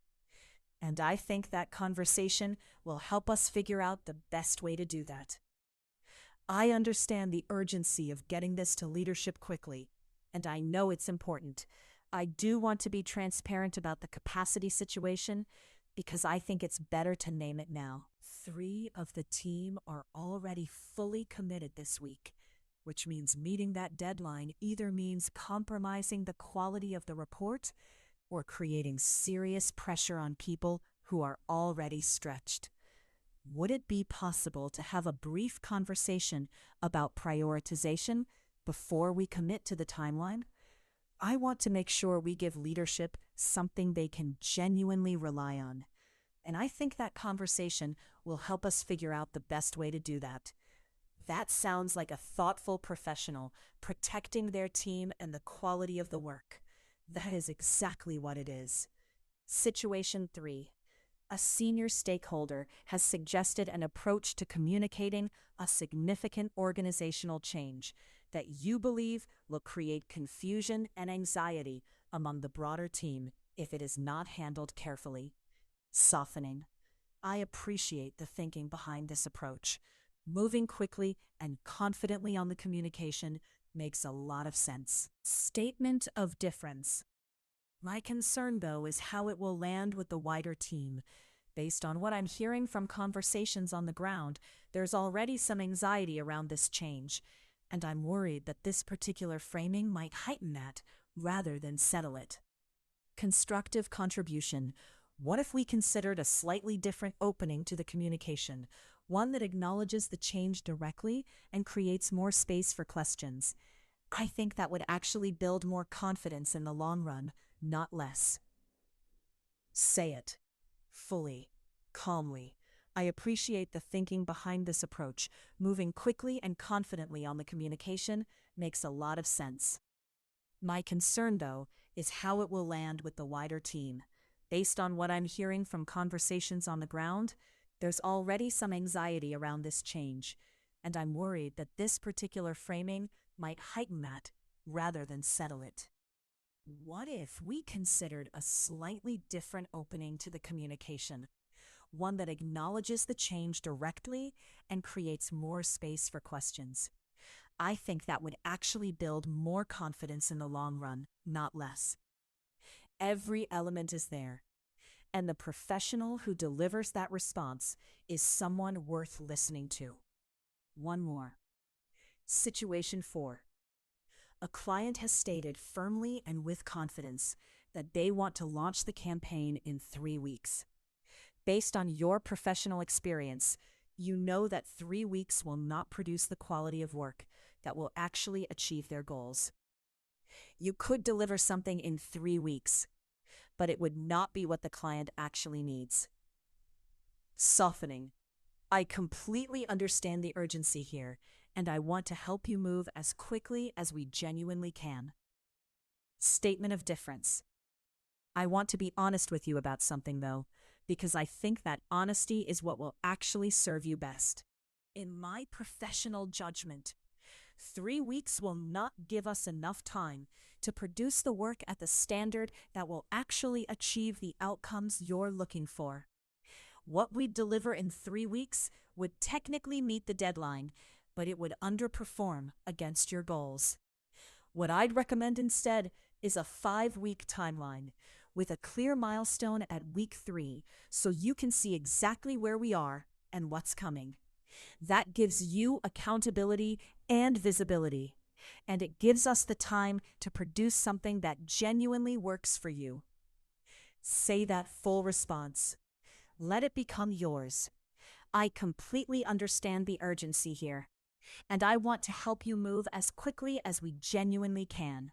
S2: And I think that conversation will help us figure out the best way to do that. I understand the urgency of getting this to leadership quickly, and I know it's important. I do want to be transparent about the capacity situation because I think it's better to name it now. 3 of the team are already fully committed this week, which means meeting that deadline either means compromising the quality of the report or creating serious pressure on people who are already stretched. Would it be possible to have a brief conversation about prioritization before we commit to the timeline? I want to make sure we give leadership something they can genuinely rely on. And I think that conversation will help us figure out the best way to do that. That sounds like a thoughtful professional protecting their team and the quality of the work. That is exactly what it is. Situation 3. A senior stakeholder has suggested an approach to communicating a significant organizational change that you believe will create confusion and anxiety among the broader team if it is not handled carefully. Softening. I appreciate the thinking behind this approach. Moving quickly and confidently on the communication makes a lot of sense. Statement of difference. My concern, though, is how it will land with the wider team. Based on what I'm hearing from conversations on the ground, there's already some anxiety around this change, and I'm worried that this particular framing might heighten that rather than settle it. Constructive contribution. What if we considered a slightly different opening to the communication, one that acknowledges the change directly and creates more space for questions? I think that would actually build more confidence in the long run, not less. Say it. Fully. Calmly. I appreciate the thinking behind this approach. Moving quickly and confidently on the communication makes a lot of sense. My concern, though, is how it will land with the wider team. Based on what I'm hearing from conversations on the ground, there's already some anxiety around this change, and I'm worried that this particular framing might heighten that rather than settle it. What if we considered a slightly different opening to the communication, one that acknowledges the change directly and creates more space for questions? I think that would actually build more confidence in the long run, not less. Every element is there, and the professional who delivers that response is someone worth listening to. One more. Situation 4. A client has stated firmly and with confidence that they want to launch the campaign in 3 weeks. Based on your professional experience, you know that 3 weeks will not produce the quality of work that will actually achieve their goals. You could deliver something in 3 weeks, but it would not be what the client actually needs. Softening. I completely understand the urgency here, and I want to help you move as quickly as we genuinely can. Statement of difference. I want to be honest with you about something, though, because I think that honesty is what will actually serve you best. In my professional judgment, 3 weeks will not give us enough time to produce the work at the standard that will actually achieve the outcomes you're looking for. What we'd deliver in 3 weeks would technically meet the deadline, but it would underperform against your goals. What I'd recommend instead is a 5-week timeline with a clear milestone at week 3 so you can see exactly where we are and what's coming. That gives you accountability and visibility, and it gives us the time to produce something that genuinely works for you. Say that full response. Let it become yours. I completely understand the urgency here, and I want to help you move as quickly as we genuinely can.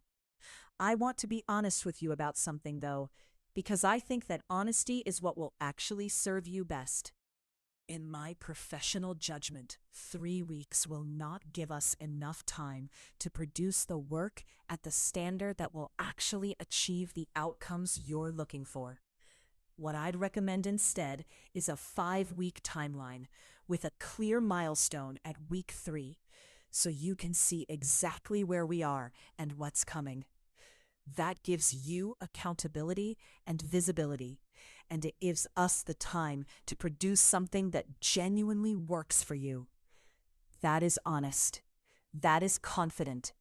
S2: I want to be honest with you about something, though, because I think that honesty is what will actually serve you best. In my professional judgment, 3 weeks will not give us enough time to produce the work at the standard that will actually achieve the outcomes you're looking for. What I'd recommend instead is a 5-week timeline with a clear milestone at week 3, so you can see exactly where we are and what's coming. That gives you accountability and visibility, and it gives us the time to produce something that genuinely works for you. That is honest. That is confident.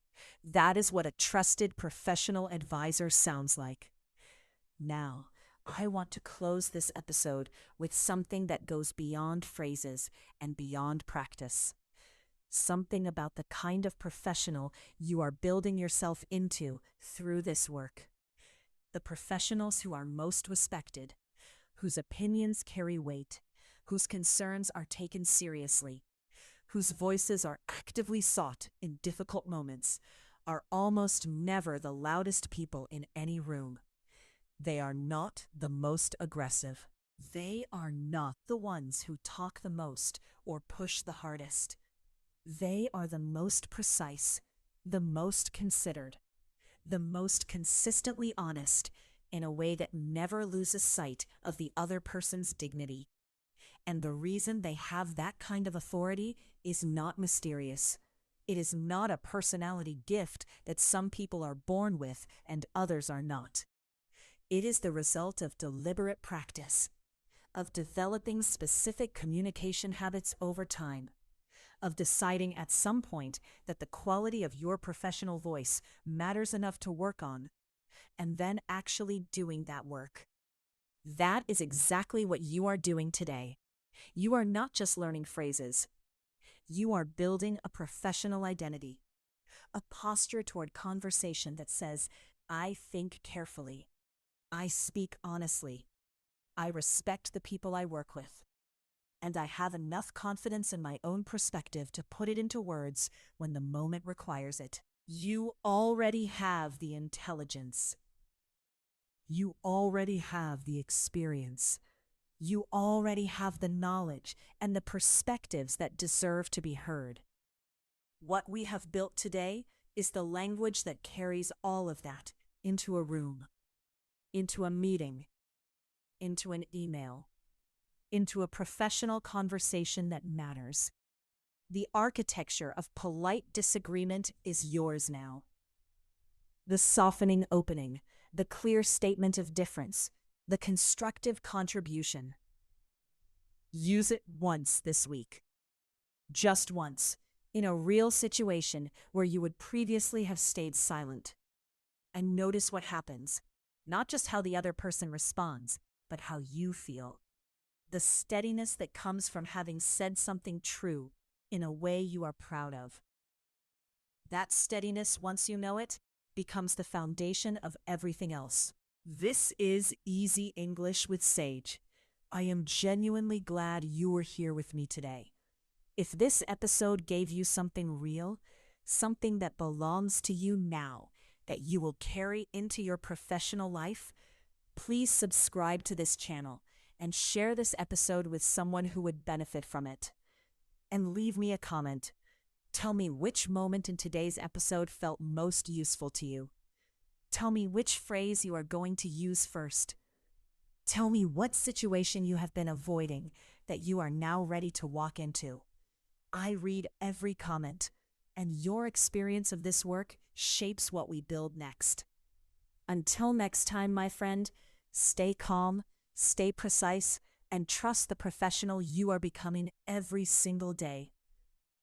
S2: That is what a trusted professional advisor sounds like. Now, I want to close this episode with something that goes beyond phrases and beyond practice. Something about the kind of professional you are building yourself into through this work. The professionals who are most respected, whose opinions carry weight, whose concerns are taken seriously, whose voices are actively sought in difficult moments, are almost never the loudest people in any room. They are not the most aggressive. They are not the ones who talk the most or push the hardest. They are the most precise, the most considered, the most consistently honest in a way that never loses sight of the other person's dignity. And the reason they have that kind of authority is not mysterious. It is not a personality gift that some people are born with and others are not. It is the result of deliberate practice, of developing specific communication habits over time, of deciding at some point that the quality of your professional voice matters enough to work on, and then actually doing that work. That is exactly what you are doing today. You are not just learning phrases. You are building a professional identity, a posture toward conversation that says, I think carefully, I speak honestly, I respect the people I work with, and I have enough confidence in my own perspective to put it into words when the moment requires it. You already have the intelligence. You already have the experience. You already have the knowledge and the perspectives that deserve to be heard. What we have built today is the language that carries all of that into a room, into a meeting, into an email, into a professional conversation that matters. The architecture of polite disagreement is yours now. The softening opening, the clear statement of difference, the constructive contribution. Use it once this week. Just once, in a real situation where you would previously have stayed silent. And notice what happens. Not just how the other person responds, but how you feel. The steadiness that comes from having said something true in a way you are proud of. That steadiness, once you know it, becomes the foundation of everything else. This is Easy English with Sage. I am genuinely glad you were here with me today. If this episode gave you something real, something that belongs to you now, that you will carry into your professional life, please subscribe to this channel and share this episode with someone who would benefit from it. And leave me a comment. Tell me which moment in today's episode felt most useful to you. Tell me which phrase you are going to use first. Tell me what situation you have been avoiding that you are now ready to walk into. I read every comment, and your experience of this work shapes what we build next. Until next time, my friend, stay calm, stay precise, and trust the professional you are becoming every single day.